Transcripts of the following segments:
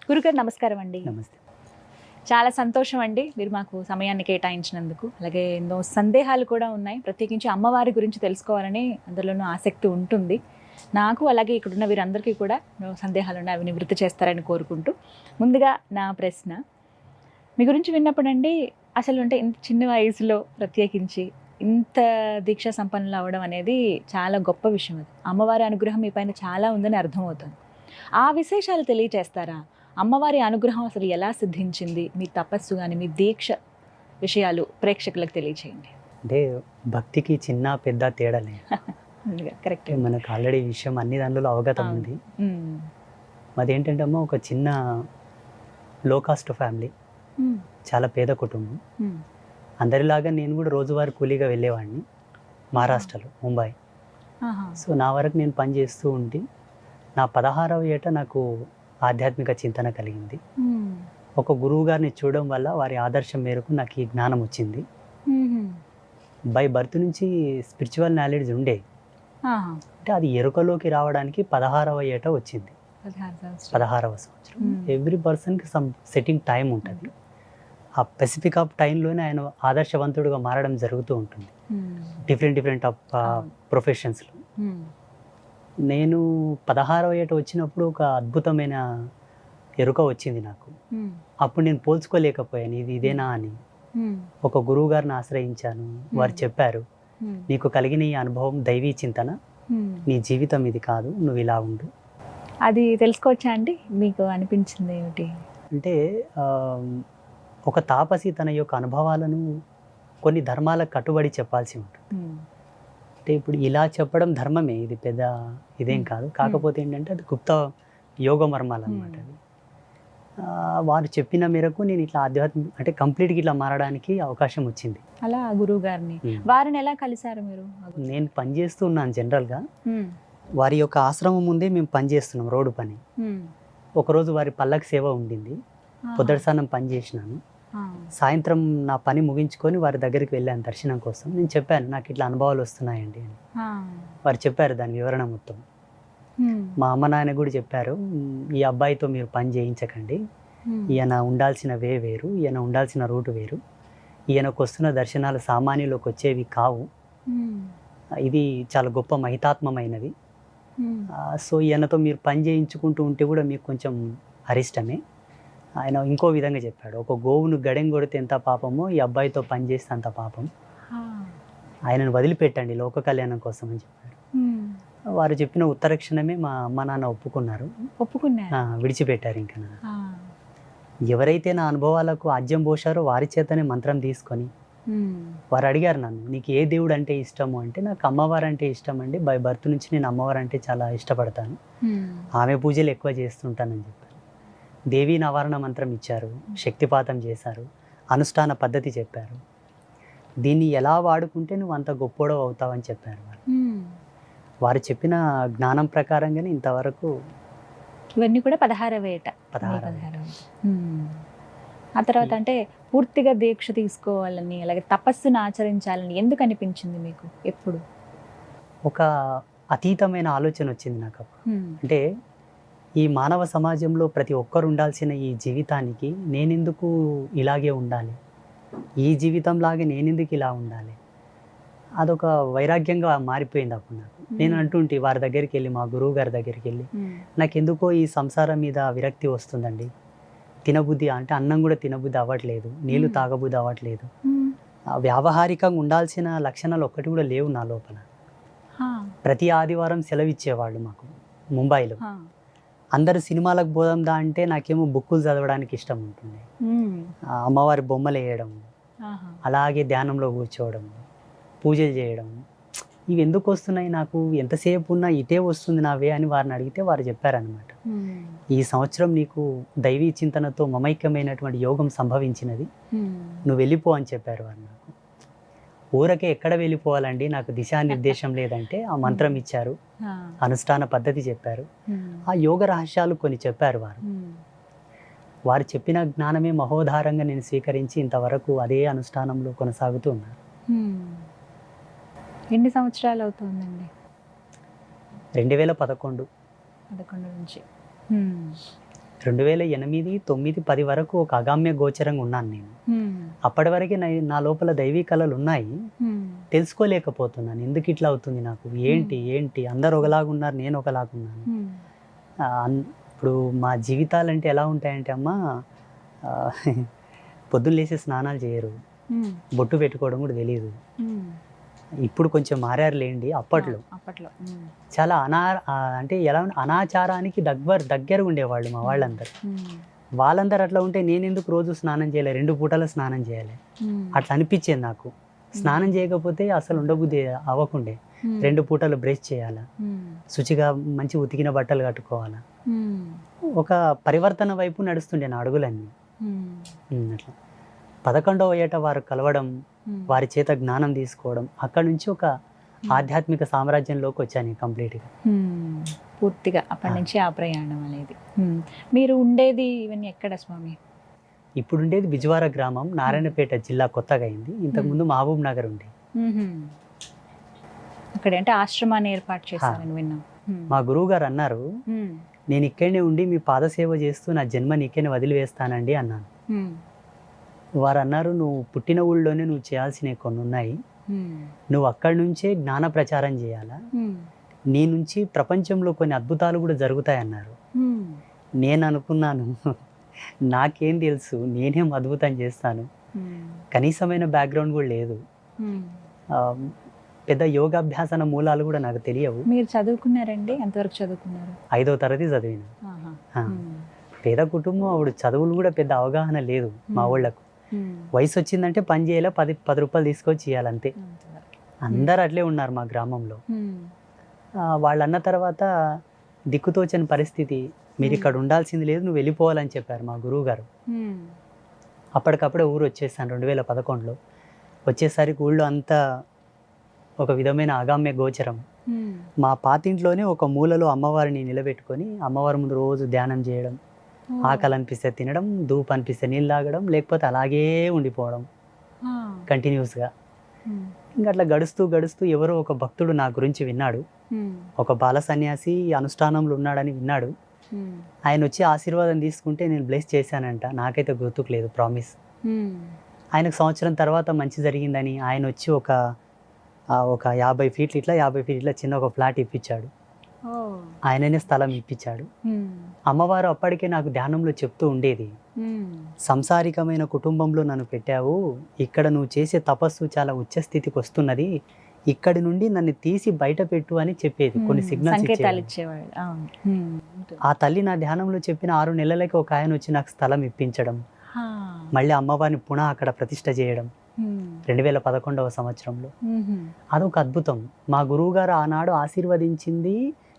గురుగారు నమస్కారం అండి. నమస్తే. చాలా సంతోషం అండి మీరు మాకు సమయాన్ని కేటాయించినందుకు. అలాగే ఎన్నో సందేహాలు కూడా ఉన్నాయి. ప్రత్యేకించి అమ్మవారి గురించి తెలుసుకోవాలని అందులోనూ ఆసక్తి ఉంటుంది నాకు. అలాగే ఇక్కడున్న వీరందరికీ కూడా ఎన్నో సందేహాలు ఉన్నాయి, అవి నివృత్తి చేస్తారని కోరుకుంటూ ముందుగా నా ప్రశ్న, మీ గురించి విన్నప్పుడండి అసలు అంటే ఇంత చిన్న వయసులో ప్రత్యేకించి ఇంత దీక్షా సంపన్నులు అవ్వడం అనేది చాలా గొప్ప విషయం. అది అమ్మవారి అనుగ్రహం మీ పైన చాలా ఉందని అర్థమవుతుంది. ఆ విశేషాలు తెలియచేస్తారా? అమ్మవారి అనుగ్రహం అసలు ఎలా సిద్ధించింది? మీ తపస్సు కానీ మీ దీక్ష విషయాలు ప్రేక్షకులకు తెలియచేయండి. అంటే భక్తికి చిన్న పెద్ద తేడా లేదు. కరెక్ట్. మనకు ఆల్రెడీ ఈ విషయం అన్ని దానిలో అవగతం ఉంది. మాది ఏంటంటే అమ్మ ఒక చిన్న లో కాస్ట్ ఫ్యామిలీ, చాలా పేద కుటుంబం. అందరిలాగా నేను కూడా రోజువారీ కూలీగా వెళ్ళేవాడిని మహారాష్ట్రలో, ముంబై. సో నా వరకు నేను పని చేస్తూ ఉండి నా 16వ ఏట నాకు ఆధ్యాత్మిక చింతన కలిగింది. ఒక గురువు గారిని చూడడం వల్ల వారి ఆదర్శం మేరకు నాకు ఈ జ్ఞానం వచ్చింది. బై బర్త్ నుంచి స్పిరిచువల్ నాలెడ్జ్ ఉండే, అంటే అది ఎరుకలోకి రావడానికి 16వ ఏట వచ్చింది. 16వ సంవత్సరం. ఎవ్రీ పర్సన్కి సమ్ సెట్టింగ్ టైం ఉంటుంది. ఆ స్పెసిఫిక్ ఆఫ్ టైంలోనే ఆయన ఆదర్శవంతుడుగా మారడం జరుగుతూ ఉంటుంది డిఫరెంట్ ఆఫ్ ప్రొఫెషన్స్లో. నేను 16వ ఏట వచ్చినప్పుడు ఒక అద్భుతమైన ఎరుక వచ్చింది నాకు. అప్పుడు నేను పోల్చుకోలేకపోయాను ఇది ఇదేనా అని. ఒక గురువు గారిని ఆశ్రయించాను. వారు చెప్పారు, నీకు కలిగిన ఈ అనుభవం దైవీ చింతన, నీ జీవితం ఇది కాదు, నువ్వు ఇలా ఉండు. అది తెలుసుకోవచ్చా అండి? మీకు అనిపించింది ఏమిటి అంటే ఒక తాపసి తన యొక్క అనుభవాలను కొన్ని ధర్మాలకు కట్టుబడి చెప్పాల్సి ఉంటుంది. అంటే ఇప్పుడు ఇలా చెప్పడం ధర్మమే, ఇది పెద్ద ఇదేం కాదు. కాకపోతే ఏంటంటే అది గుప్త యోగ మర్మాలు అనమాట. అది వారు చెప్పిన మేరకు నేను ఇట్లా ఆధ్యాత్మిక అంటే కంప్లీట్గా ఇట్లా మారడానికి అవకాశం వచ్చింది. అలా గురువు గారిని వారిని ఎలా కలిశారు మీరు? నేను పనిచేస్తూ ఉన్నాను జనరల్గా. వారి యొక్క ఆశ్రమం ముందే మేము పనిచేస్తున్నాం, రోడ్డు పని. ఒకరోజు వారి పల్లకి సేవ ఉండింది, పొద్దుట స్నానం పని చేసినాను. సాయంత్రం నా పని ముగించుకొని వారి దగ్గరికి వెళ్ళాను దర్శనం కోసం. నేను చెప్పాను, నాకు ఇట్లా అనుభవాలు వస్తున్నాయండి అని. వారు చెప్పారు దాని వివరణ మొత్తం. మా అమ్మ నాయన కూడా చెప్పారు, ఈ అబ్బాయితో మీరు పని చేయించకండి, ఈయన ఉండాల్సిన వే వేరు, ఈయన ఉండాల్సిన రూటు వేరు, ఈయనకు వస్తున్న దర్శనాలు సామాన్యులకు వచ్చేవి కావు, ఇది చాలా గొప్ప మహితాత్మమైనది. సో ఈయనతో మీరు పని చేయించుకుంటూ ఉంటే కూడా మీకు కొంచెం అరిష్టమే. ఆయన ఇంకో విధంగా చెప్పాడు, ఒక గోవును గడెం కొడితే ఎంత పాపమో ఈ అబ్బాయితో పని చేస్తే అంత పాపం, ఆయనను వదిలిపెట్టండి లోక కళ్యాణం కోసం అని చెప్పాడు. వారు చెప్పిన ఉత్తర క్షణమే మా అమ్మ నాన్న ఒప్పుకున్నారు, విడిచిపెట్టారు. ఇంకా ఎవరైతే నా అనుభవాలకు ఆజ్యం పోశారో వారి చేతనే మంత్రం తీసుకొని వారు అడిగారు నన్ను, నీకు ఏ దేవుడు అంటే ఇష్టము అంటే, నాకు అమ్మవారు అంటే ఇష్టం అండి, బై బర్త్ నుంచి నేను అమ్మవారు అంటే చాలా ఇష్టపడతాను, ఆమె పూజలు ఎక్కువ చేస్తుంటానని చెప్పారు. దేవీ నవారణ మంత్రం ఇచ్చారు, శక్తిపాతం చేశారు, అనుష్ఠాన పద్ధతి చెప్పారు, దీన్ని ఎలా వాడుకుంటే నువ్వు అంత గొప్పోడవు అవుతావని చెప్పారు వారు. వారు చెప్పిన జ్ఞానం ప్రకారంగానే ఇంతవరకు ఇవన్నీ కూడా 16వ ఏట. ఆ తర్వాత అంటే పూర్తిగా దీక్ష తీసుకోవాలని, అలాగే తపస్సును ఆచరించాలని ఎందుకు అనిపించింది మీకు? ఎప్పుడు ఒక అతీతమైన ఆలోచన వచ్చింది నాకు అప్పుడు. అంటే ఈ మానవ సమాజంలో ప్రతి ఒక్కరు ఉండాల్సిన ఈ జీవితానికి నేనెందుకు ఇలాగే ఉండాలి, ఈ జీవితంలాగే నేనెందుకు ఇలా ఉండాలి, అదొక వైరాగ్యంగా మారిపోయింది అప్పుడు నాకు. నేను అంటుంటే వారి దగ్గరికి వెళ్ళి, మా గురువు గారి దగ్గరికి వెళ్ళి, నాకెందుకో ఈ సంసారం మీద విరక్తి వస్తుందండి, తినబుద్ధి అంటే అన్నం కూడా తినబుద్ధి అవ్వట్లేదు, నీళ్లు తాగబుద్ధి అవ్వట్లేదు, వ్యావహారికంగా ఉండాల్సిన లక్షణాలు ఒక్కటి కూడా లేవు నా లోపల. ప్రతి ఆదివారం సెలవు ఇచ్చేవాళ్ళు మాకు ముంబైలో. అందరు సినిమాలకు పోదాందా అంటే నాకేమో బుక్కులు చదవడానికి ఇష్టం ఉంటుంది, అమ్మవారి బొమ్మలు వేయడం, అలాగే ధ్యానంలో కూర్చోవడం, పూజలు చేయడం, ఇవి ఎందుకు వస్తున్నాయి నాకు, ఎంతసేపు ఉన్నా ఇటే వస్తుంది నావే అని వారిని అడిగితే వారు చెప్పారనమాట, ఈ సంవత్సరం నీకు దైవీ చింతనతో మమైక్యమైనటువంటి యోగం సంభవించినది, నువ్వు వెళ్ళిపో అని చెప్పారు వారు నాకు. ఊరకే ఎక్కడ వెళ్ళిపోవాలండి, నాకు దిశానిర్దేశం లేదంటే ఆ మంత్రం ఇచ్చారు, అనుష్ఠాన పద్ధతి చెప్పారు, ఆ యోగ రహస్యాలు కొన్ని చెప్పారు వారు. వారు చెప్పిన జ్ఞానమే మహోధారంగా నేను స్వీకరించి ఇంతవరకు అదే అనుష్ఠానంలో కొనసాగుతూ ఉన్నారు. ఎన్ని సంవత్సరాలు అవుతుందండి? 2011 నుంచి 2008, 9, 10 వరకు ఒక అగామ్య గోచరంగా ఉన్నాను నేను. అప్పటి వరకే నా లోపల దైవీ కళలు ఉన్నాయి, తెలుసుకోలేకపోతున్నాను ఎందుకు ఇట్లా అవుతుంది నాకు, ఏంటి అందరు ఒకలాగా ఉన్నారు, నేను ఒకలాగున్నాను. ఇప్పుడు మా జీవితాలంటే ఎలా ఉంటాయంటే అమ్మ, పొద్దున్న లేచి స్నానాలు చేయరు, బొట్టు పెట్టుకోవడం కూడా తెలియదు. ఇప్పుడు కొంచెం మారారు లేండి. అప్పట్లో చాలా అంటే ఎలా అనాచారానికి దగ్గర ఉండేవాళ్ళు మా వాళ్ళందరూ. వాళ్ళందరూ అట్లా ఉంటే నేను ఎందుకు రోజు స్నానం చేయాలి, 2 పూటల స్నానం చేయాలి అట్లా అనిపించేది నాకు. స్నానం చేయకపోతే అసలు ఉండబుద్ధి అవ్వకుండే. 2 పూటలు బ్రష్ చేయాలా, శుచిగా మంచి ఉతికిన బట్టలు కట్టుకోవాలా, ఒక పరివర్తన వైపు నడుస్తుండే నా అడుగులన్నీ. అట్లా 11వ ఏట వారు కలవడం, వారి చేత జ్ఞానం తీసుకోవడం, అక్కడ నుంచి ఒక ఆధ్యాత్మిక సామ్రాజ్యంలోకి వచ్చాను కంప్లీట్గా, పూర్తిగా. అప్పటి నుంచి ఆ ప్రయాణం అనేది. మీరు ఉండేది ఇవన్నీ ఎక్కడ స్వామి? ఇప్పుడు ఉండేది బిజవార గ్రామం, నారాయణపేట జిల్లా కొత్తగా అయింది. ఇంతకుముందు మహబూబ్ నగర్ ఉండే. అక్కడ అంటే ఆశ్రమాన్ని ఏర్పాటు చేశారని విన్నాం. మా గురువు గారు అన్నారు, నేను ఇక్కడనే ఉండి మీ పాదసేవ చేస్తూ నా జన్మ నీకేనే వదిలివేస్తానండి అన్నాను. వారు అన్నారు, నువ్వు పుట్టిన ఊళ్ళోనే నువ్వు చేయాల్సినవి కొన్ని ఉన్నాయి, నువ్వు అక్కడి నుంచే జ్ఞాన ప్రచారం చేయాలా, నీ నుంచి ప్రపంచంలో కొన్ని అద్భుతాలు కూడా జరుగుతాయన్నారు. నేను అనుకున్నాను, నాకేం తెలుసు, నేనేం అద్భుతం చేస్తాను, కనీసమైన బ్యాక్గ్రౌండ్ కూడా లేదు, పెద్ద యోగాభ్యాసన మూలాలు కూడా నాకు తెలియవు. మీరు చదువుకున్నారండి? ఎంతవరకు చదువుకున్నారు? 5వ తరగతి చదివిన. పేద కుటుంబం, ఆవిడ చదువులు కూడా పెద్ద అవగాహన లేదు మా ఊళ్ళకు. వయసు వచ్చిందంటే పని చేయాలి, 10 రూపాయలు తీసుకొచ్చి ఇవ్వాలంతే. అందరు అట్లే ఉన్నారు మా గ్రామంలో. వాళ్ళు అన్న తర్వాత దిక్కుతోచని పరిస్థితి, మీరు ఇక్కడ ఉండాల్సింది లేదు, నువ్వు వెళ్ళిపోవాలని చెప్పారు మా గురువు గారు. అప్పటికప్పుడే ఊరు వచ్చేసాను 2011లో. వచ్చేసరికి ఊళ్ళో అంతా ఒక విధమైన అగామ్య గోచరం. మా పాతింట్లోనే ఒక మూలలో అమ్మవారిని నిలబెట్టుకొని అమ్మవారి ముందు రోజు ధ్యానం చేయడం, ఆకలి అనిపిస్తే తినడం, ధూపు అనిపిస్తే నీళ్ళు తాగడం, లేకపోతే అలాగే ఉండిపోవడం కంటిన్యూస్గా. ఇంకా అట్లా గడుస్తూ ఎవరో ఒక భక్తుడు నా గురించి విన్నాడు. ఒక బాల సన్యాసి అనుష్ఠానంలో ఉన్నాడని విన్నాడు. ఆయన వచ్చి ఆశీర్వాదం తీసుకుంటే నేను బ్లెస్ చేశానంట. నాకైతే గుర్తుకు లేదు, ప్రామిస్. ఆయనకు సంవత్సరం తర్వాత మంచి జరిగిందని ఆయన వచ్చి ఒక 50 ఫీట్లు ఇట్లా చిన్న ఒక ఫ్లాట్ ఇప్పించాడు. ఆయననే స్థలం ఇప్పించాడు. అమ్మవారు అప్పటికే నాకు ధ్యానంలో చెప్తూ ఉండేది, సంసారికమైన కుటుంబంలో నన్ను పెట్టావు, ఇక్కడ నువ్వు చేసే తపస్సు చాలా ఉచ్చ స్థితికి వస్తున్నది, ఇక్కడి నుండి నన్ను తీసి బయట పెట్టు అని చెప్పేది. కొన్ని సిగ్నల్స్ ఇచ్చేవాడు. ఆ తల్లి నా ధ్యానంలో చెప్పిన 6 నెలలకి ఒక ఆయన వచ్చి నాకు స్థలం ఇప్పించడం, మళ్ళీ అమ్మవారిని పునః అక్కడ ప్రతిష్ఠ చేయడం 2011వ సంవత్సరంలో. అదొక అద్భుతం. మా గురువు గారు ఆనాడు ఆశీర్వదించింది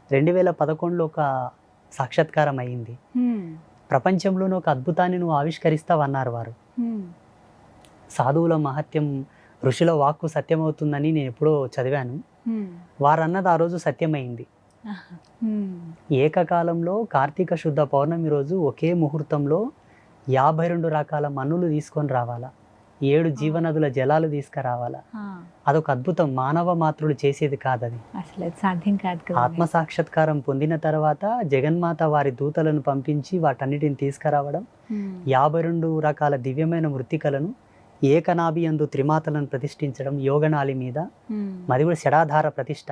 2011లో ఒక సాక్షాత్కారం అయింది. ప్రపంచంలోనే ఒక అద్భుతాన్ని నువ్వు ఆవిష్కరిస్తావన్నారు వారు. సాధువుల మహత్యం, ఋషుల వాక్కు సత్యమవుతుందని నేను ఎప్పుడో చదివాను. వారు అన్నది ఆ రోజు సత్యమైంది. ఏకకాలంలో కార్తీక శుద్ధ పౌర్ణమి రోజు ఒకే ముహూర్తంలో 52 రకాల మన్నులు తీసుకొని రావాలా, 7 జీవనదుల జలాలు తీసుకురావాలా. అదొక అద్భుతం. మానవ మాతృలు చేసేది కాదది, అసలు సాధ్యం కాదు. ఆత్మ సాక్షాత్కారం పొందిన తర్వాత జగన్మాత వారి దూతలను పంపించి వాటన్నిటిని తీసుకురావడం, 52 రకాల దివ్యమైన మృత్తికలను ఏకనాభి యందు త్రిమాతలను ప్రతిష్ఠించడం యోగనాలి మీద. మరి కూడా షడాధార ప్రతిష్ఠ.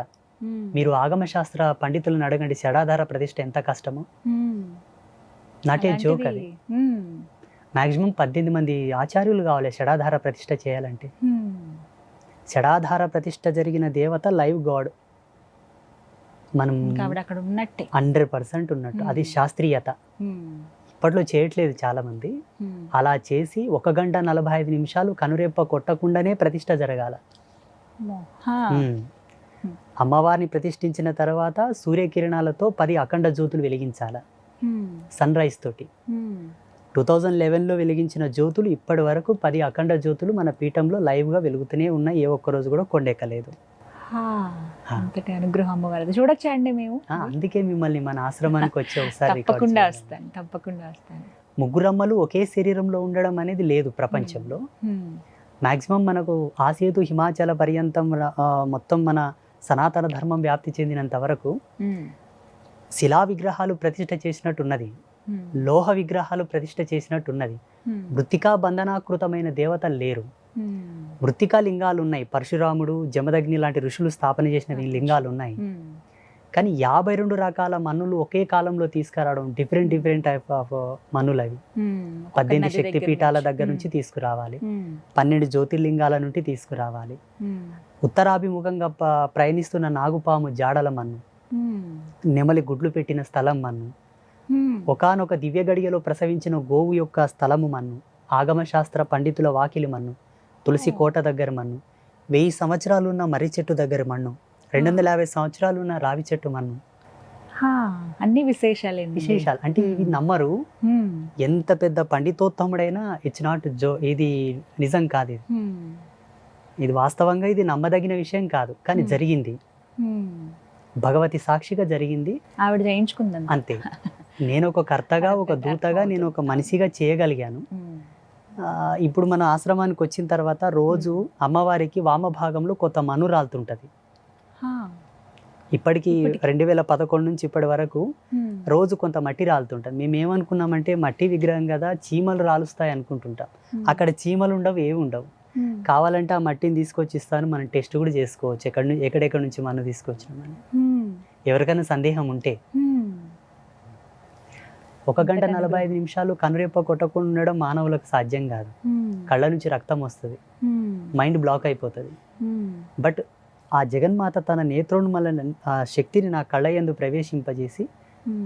మీరు ఆగమశాస్త్ర పండితులను అడగండి, షడాధార ప్రతిష్ఠ ఎంత కష్టమో. నాటే జోక్ అది. మ్యాక్సిమం 18 మంది ఆచార్యులు కావాలి షడాధార ప్రతిష్ఠ చేయాలంటే. షడాధార ప్రతిష్ఠ జరిగిన దేవత లైవ్ గాడ్, మనం 100% ఉన్నట్టు. అది శాస్త్రీయత. ఇప్పట్లో చేయట్లేదు చాలా మంది. అలా చేసి 1 గంట 45 నిమిషాలు కనురెప్ప కొట్టకుండానే ప్రతిష్ఠ జరగాల. అమ్మవారిని ప్రతిష్ఠించిన తర్వాత సూర్యకిరణాలతో 10 అఖండ జ్యోతులు వెలిగించాల, సన్ రైజ్ తోటి. 2011లో వెలిగించిన జ్యోతులు ఇప్పటి వరకు 10 అఖండ జ్యోతులు మన పీఠంలో లైవ్గా వెలుగుతూనే ఉన్నాయి. ఏ ఒక్కరోజు కూడా కొండెక్కలేదు. అనుగ్రహం అమ్మవారిది. చూడొచ్చా అండి మేము? అందుకే మిమ్మల్ని మన ఆశ్రమానికి వచ్చి ఒకసారి తప్పకుండా వస్తాను. ముగ్గురమ్మలు ఒకే శరీరంలో ఉండడం అనేది లేదు ప్రపంచంలో. మాక్సిమం మనకు ఆసేతు హిమాచల పర్యంతం మొత్తం మన సనాతన ధర్మం వ్యాప్తి చెందినంత వరకు శిలా విగ్రహాలు ప్రతిష్ఠ చేసినట్టున్నది. లోహ విగ్రహాలు ప్రతిష్ఠ చేసినట్టు ఉన్నది. మృత్తికా బంధనాకృతమైన దేవతలు లేరు. మృత్తికా లింగాలు ఉన్నాయి. పరశురాముడు, జమదగ్ని లాంటి ఋషులు స్థాపన చేసిన లింగాలు ఉన్నాయి. కానీ 52 రకాల మన్నులు ఒకే కాలంలో తీసుకురావడం, డిఫరెంట్ టైప్ ఆఫ్ మన్నులు అవి. 18 శక్తి పీఠాల దగ్గర నుంచి తీసుకురావాలి, 12 జ్యోతిర్లింగాల నుండి తీసుకురావాలి. ఉత్తరాభిముఖంగా ప్రయాణిస్తున్న నాగుపాము జాడల మన్ను, నెమలి గుడ్లు పెట్టిన స్థలం మన్ను, ఒకానొక దివ్య గడియలో ప్రసవించిన గోవు యొక్క స్థలము మన్ను, ఆగమశాస్త్ర పండితుల వాకిలి మన్ను, తులసి కోట దగ్గర మన్ను, 1000 సంవత్సరాలు ఉన్న మర్రి చెట్టు దగ్గర మన్ను, 250 సంవత్సరాలు ఉన్న రావి చెట్టు మన్ను. అన్ని విశేషాలు అంటే ఇవి నమ్మరు. ఎంత పెద్ద పండితోత్తముడైనా ఇట్స్ నాట్ ఇది నిజం కాదు. ఇది వాస్తవంగా ఇది నమ్మదగిన విషయం కాదు, కానీ జరిగింది. భగవతి సాక్షిగా జరిగింది, ఆవిడ చేయించుకుంది అంతే. నేను ఒక కర్తగా, ఒక దూతగా, నేను ఒక మనిషిగా చేయగలిగాను. ఇప్పుడు మన ఆశ్రమానికి వచ్చిన తర్వాత రోజు అమ్మవారికి వామభాగంలో కొత్త మన్ను రాలుతుంటది. ఇప్పటికి 2011 నుంచి ఇప్పటి వరకు రోజు కొంత మట్టి రాలుతుంటది. మేము ఏమనుకున్నామంటే మట్టి విగ్రహం కదా, చీమలు రాలుస్తాయి అనుకుంటుంటాం. అక్కడ చీమలు ఉండవు, ఏవి ఉండవు. కావాలంటే ఆ మట్టిని తీసుకొచ్చి ఇస్తాను, మనం టెస్ట్ కూడా చేసుకోవచ్చు ఎక్కడెక్కడి నుంచి మనం తీసుకొచ్చినామని. ఎవరికైనా సందేహం ఉంటే 1 గంట 45 నిమిషాలు కనురెప్ప కొట్టకుండా ఉండడం మానవులకు సాధ్యం కాదు. కళ్ళ నుంచి రక్తం వస్తుంది, మైండ్ బ్లాక్ అయిపోతుంది. బట్ ఆ జగన్మాత తన నేత్రోన్మల ఆ శక్తిని నా కళ్ళ యందు ప్రవేశింపజేసి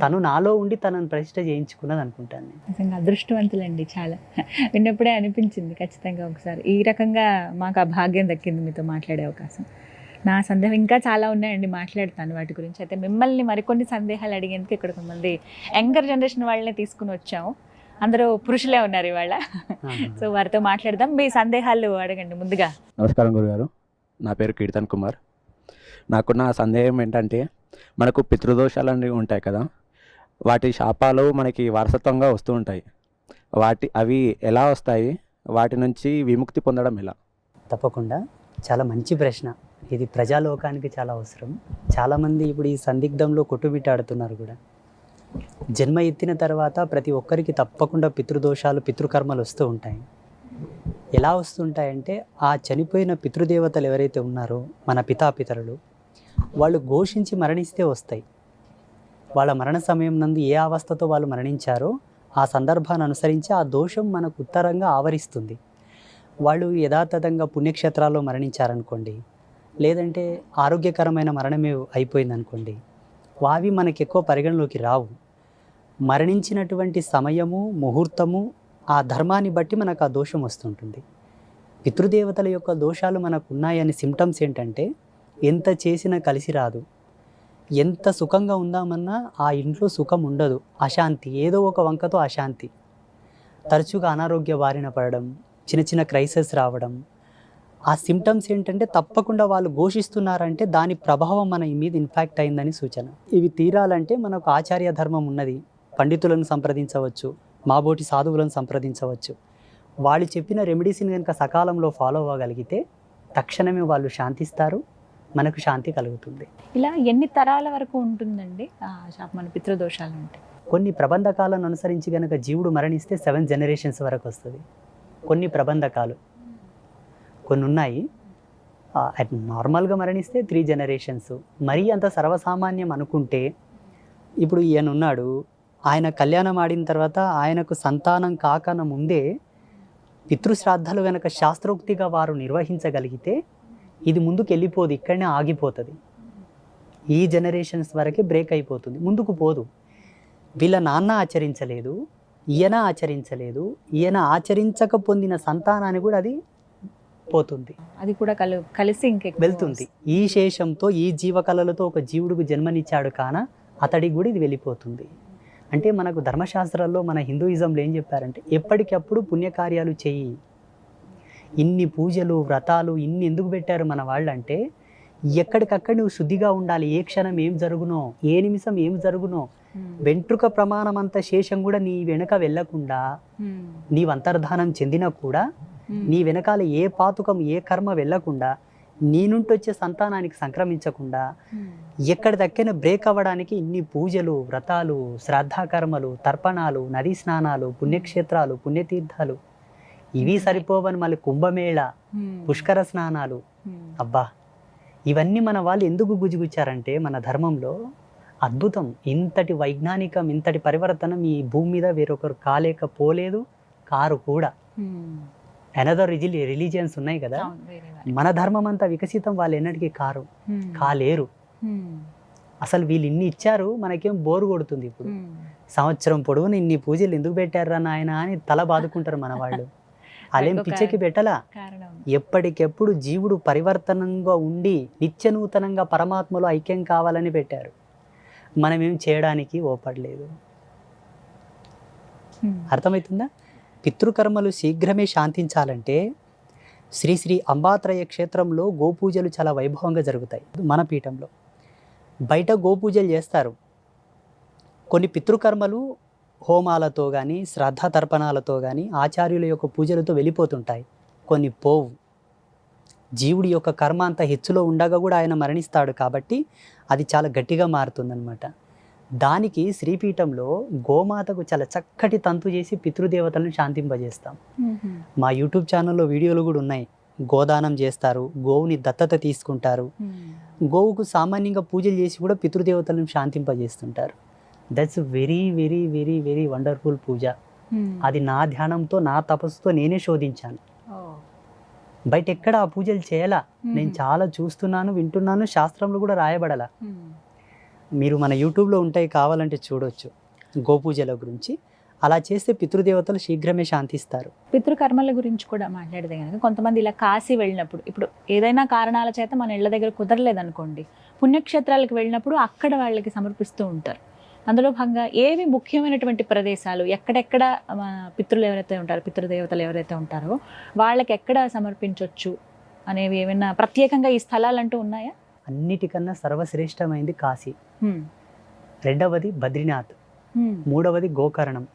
తను నాలో ఉండి తనను ప్రతిష్ఠ చేయించుకున్నది అనుకుంటాను నేను. నిజంగా అదృష్టవంతులండి. చాలా విన్నప్పుడే అనిపించింది ఖచ్చితంగా ఒకసారి ఈ రకంగా మాకు ఆ భాగ్యం దక్కింది మీతో మాట్లాడే అవకాశం. నా సందేహం ఇంకా చాలా ఉన్నాయండి, మాట్లాడతాను వాటి గురించి. అయితే మిమ్మల్ని మరికొన్ని సందేహాలు అడిగేందుకు ఇక్కడ కొంతమంది యంగర్ జనరేషన్ వాళ్ళని తీసుకుని వచ్చాము. అందరూ పురుషులే ఉన్నారు ఇవాళ. సో వారితో మాట్లాడదాం. మీ సందేహాలు అడగండి ముందుగా. నమస్కారం గురుగారు, నా పేరు కీర్తన్ కుమార్. నాకున్న సందేహం ఏంటంటే, మనకు పితృదోషాలు అనేవి ఉంటాయి కదా, వాటి శాపాలు మనకి వారసత్వంగా వస్తూ ఉంటాయి. అవి ఎలా వస్తాయి, వాటి నుంచి విముక్తి పొందడం ఎలా? తప్పకుండా, చాలా మంచి ప్రశ్న. ఇది ప్రజాలోకానికి చాలా అవసరం. చాలామంది ఇప్పుడు ఈ సందిగ్ధంలో కొట్టుమిట్టాడుతున్నారు కూడా. జన్మ ఎత్తిన తర్వాత ప్రతి ఒక్కరికి తప్పకుండా పితృదోషాలు, పితృకర్మలు వస్తూ ఉంటాయి. ఎలా వస్తుంటాయంటే, ఆ చనిపోయిన పితృదేవతలు ఎవరైతే ఉన్నారో మన పితాపితరులు, వాళ్ళు ఘోషించి మరణిస్తే వస్తాయి. వాళ్ళ మరణ సమయం నందు ఏ అవస్థతో వాళ్ళు మరణించారో ఆ సందర్భాన్ని అనుసరించి ఆ దోషం మనకు ఉత్తరంగా ఆవరిస్తుంది. వాళ్ళు యథాతథంగా పుణ్యక్షేత్రాల్లో మరణించారనుకోండి, లేదంటే ఆరోగ్యకరమైన మరణమే అయిపోయిందనుకోండి, అవి మనకి ఎక్కువ పరిగణలోకి రావు. మరణించినటువంటి సమయము, ముహూర్తము, ఆ ధర్మాన్ని బట్టి మనకు ఆ దోషం వస్తుంటుంది. పితృదేవతల యొక్క దోషాలు మనకు ఉన్నాయని సిమ్టమ్స్ ఏంటంటే, ఎంత చేసినా కలిసి రాదు, ఎంత సుఖంగా ఉందామన్నా ఆ ఇంట్లో సుఖం ఉండదు, అశాంతి, ఏదో ఒక వంకతో అశాంతి, తరచుగా అనారోగ్య బారిన పడడం, చిన్న చిన్న క్రైసిస్ రావడం. ఆ సిమ్టమ్స్ ఏంటంటే తప్పకుండా వాళ్ళు ఘోషిస్తున్నారంటే దాని ప్రభావం మన మీద ఇన్ఫాక్ట్ అయిందని సూచన. ఇవి తీరాలంటే మనకు ఆచార్య ధర్మం ఉన్నది. పండితులను సంప్రదించవచ్చు, మాబోటి సాధువులను సంప్రదించవచ్చు. వాళ్ళు చెప్పిన రెమెడీస్ని కనుక సకాలంలో ఫాలో అవ్వగలిగితే తక్షణమే వాళ్ళు శాంతిస్తారు, మనకు శాంతి కలుగుతుంది. ఇలా ఎన్ని తరాల వరకు ఉంటుందండి మన పితృదోషాలు అంటే? కొన్ని ప్రబంధకాలను అనుసరించి కనుక జీవుడు మరణిస్తే 7 జనరేషన్స్ వరకు వస్తుంది. కొన్ని ప్రబంధకాలు కొన్ని ఉన్నాయి, నార్మల్గా మరణిస్తే 3 జనరేషన్స్. మరీ అంత సర్వసామాన్యం అనుకుంటే, ఇప్పుడు ఈయన ఉన్నాడు, ఆయన కళ్యాణం ఆడిన తర్వాత ఆయనకు సంతానం కాకన ముందే పితృశ్రాద్ధాలు కనుక శాస్త్రోక్తిగా వారు నిర్వహించగలిగితే ఇది ముందుకు వెళ్ళిపోదు, ఇక్కడనే ఆగిపోతుంది. ఈ జనరేషన్స్ వరకే బ్రేక్ అయిపోతుంది, ముందుకు పోదు. వీళ్ళ నాన్న ఆచరించలేదు, ఈయన ఆచరించలేదు, ఈయన ఆచరించక పొందిన సంతానాన్ని కూడా అది పోతుంది, అది కూడా కలిసి వెళ్తుంది. ఈ శేషంతో, ఈ జీవకళలతో ఒక జీవుడికి జన్మనిచ్చాడు కాన అతడికి కూడా ఇది వెళ్ళిపోతుంది. అంటే మనకు ధర్మశాస్త్రాల్లో, మన హిందూయిజంలో ఏం చెప్పారంటే, ఎప్పటికప్పుడు పుణ్యకార్యాలు చెయ్యి. ఇన్ని పూజలు, వ్రతాలు ఇన్ని ఎందుకు పెట్టారు మన వాళ్ళు అంటే, ఎక్కడికక్కడ నువ్వు శుద్ధిగా ఉండాలి. ఏ క్షణం ఏం జరుగునో, ఏ నిమిషం ఏం జరుగునో, వెంట్రుక ప్రమాణం అంత శేషం కూడా నీ వెనుక వెళ్ళకుండా, నీవు అంతర్ధానం చెందినా కూడా నీ వెనకాల ఏ పాతుకం, ఏ కర్మ వెళ్ళకుండా నీ నుండి వచ్చే సంతానానికి సంక్రమించకుండా ఎక్కడిదక్కైనా బ్రేక్ అవ్వడానికి ఇన్ని పూజలు, వ్రతాలు, శ్రాద్ధాకర్మలు, తర్పణాలు, నదీ స్నానాలు, పుణ్యక్షేత్రాలు, పుణ్యతీర్థాలు ఇవి సరిపోవని మళ్ళీ కుంభమేళ, పుష్కర స్నానాలు. అబ్బా, ఇవన్నీ మన వాళ్ళు ఎందుకు గుజిగుచ్చారంటే మన ధర్మంలో అద్భుతం. ఇంతటి వైజ్ఞానికం, ఇంతటి పరివర్తనం ఈ భూమి మీద వేరొకరు కాలేకపోలేదు, కారు కూడా. అనదర్ రిలీజియన్స్ ఉన్నాయి కదా, మన ధర్మం అంతా వికసితం, వాళ్ళు ఎన్నటికీ కాలేరు. అసలు వీళ్ళు ఇన్ని ఇచ్చారు, మనకేం బోరు కొడుతుంది. ఇప్పుడు సంవత్సరం పొడవున ఇన్ని పూజలు ఎందుకు పెట్టారా నాయన అని తల బాదుకుంటారు మన వాళ్ళు. అలేం పిచ్చకి పెట్టలా, ఎప్పటికెప్పుడు జీవుడు పరివర్తనంగా ఉండి నిత్య నూతనంగా పరమాత్మలో ఐక్యం కావాలని పెట్టారు. మనమేం చేయడానికి ఓపడలేదు. అర్థమవుతుందా? పితృకర్మలు శీఘ్రమే శాంతించాలంటే శ్రీ శ్రీ అంబాత్రయ క్షేత్రంలో గోపూజలు చాలా వైభవంగా జరుగుతాయి. మన పీఠంలో బయట గోపూజలు చేస్తారు. కొన్ని పితృకర్మలు హోమాలతో కానీ శ్రద్ధ తర్పణాలతో కానీ ఆచార్యుల యొక్క పూజలతో వెళ్ళిపోతుంటాయి, కొన్ని పోవు. జీవుడి యొక్క కర్మ అంత హెచ్చులో ఉండగా కూడా ఆయన మరణిస్తాడు కాబట్టి అది చాలా గట్టిగా మారుతుందన్నమాట. దానికి శ్రీపీఠంలో గోమాతకు చాలా చక్కటి తంతు చేసి పితృదేవతలను శాంతింపజేస్తాం. మా యూట్యూబ్ ఛానల్లో వీడియోలు కూడా ఉన్నాయి. గోదానం చేస్తారు, గోవుని దత్తత తీసుకుంటారు, గోవుకు సామాన్యంగా పూజలు చేసి కూడా పితృదేవతలను శాంతింపజేస్తుంటారు. That's very very very very wonderful puja. అది నా ధ్యానంతో, నా తపస్సుతో నేనే శోధించాను. బయట ఎక్కడ ఆ పూజలు చేయాలా, నేను చాలా చూస్తున్నాను, వింటున్నాను, శాస్త్రంలో కూడా రాయబడాల. మీరు మన యూట్యూబ్లో ఉంటాయి, కావాలంటే చూడొచ్చు గోపూజల గురించి. అలా చేస్తే పితృదేవతలు శీఘ్రమే శాంతిస్తారు. పితృకర్మల గురించి కూడా మాట్లాడితే కనుక కొంతమంది ఇలా కాశీ వెళ్ళినప్పుడు, ఇప్పుడు ఏదైనా కారణాల చేత మన ఇళ్ళ దగ్గర కుదరలేదనుకోండి, పుణ్యక్షేత్రాలకు వెళ్ళినప్పుడు అక్కడ వాళ్ళకి సమర్పిస్తూ ఉంటారు. అందులో భాగంగా ఏవి ముఖ్యమైనటువంటి ప్రదేశాలు, ఎక్కడెక్కడ పితృలు ఎవరైతే ఉంటారో, పితృదేవతలు ఎవరైతే ఉంటారో వాళ్ళకి ఎక్కడ సమర్పించవచ్చు అనేవి ఏమైనా ప్రత్యేకంగా ఈ స్థలాలు అంటూ ఉన్నాయా? అన్నిటికన్నా సర్వశ్రేష్టమైంది కాశీ, రెండవది బద్రీనాథ్, మూడవది గోకర్ణం,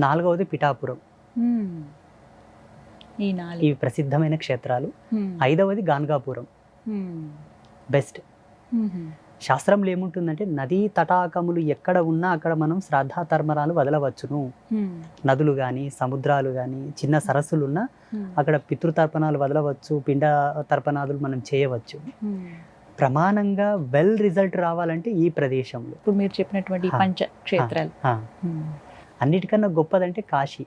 నాలుగవది పిఠాపురం. ఇవి ప్రసిద్ధమైన క్షేత్రాలు. ఐదవది గాన్గాపురం, బెస్ట్. శాస్త్రంలో ఏముంటుందంటే నదీ తటాకములు ఎక్కడ ఉన్నా అక్కడ మనం శ్రద్ధా తర్మరాలు వదలవచ్చును. నదులు కానీ సముద్రాలు కానీ చిన్న సరస్సులు ఉన్నా అక్కడ పితృతర్పణాలు వదలవచ్చు, పిండ తర్పణాదులు మనం చేయవచ్చు. ప్రమాణంగా వెల్ రిజల్ట్ రావాలంటే ఈ ప్రదేశంలో ఇప్పుడు మీరు చెప్పినటువంటి పంచక్షేత్రాలు. అన్నిటికన్నా గొప్పదంటే కాశీ.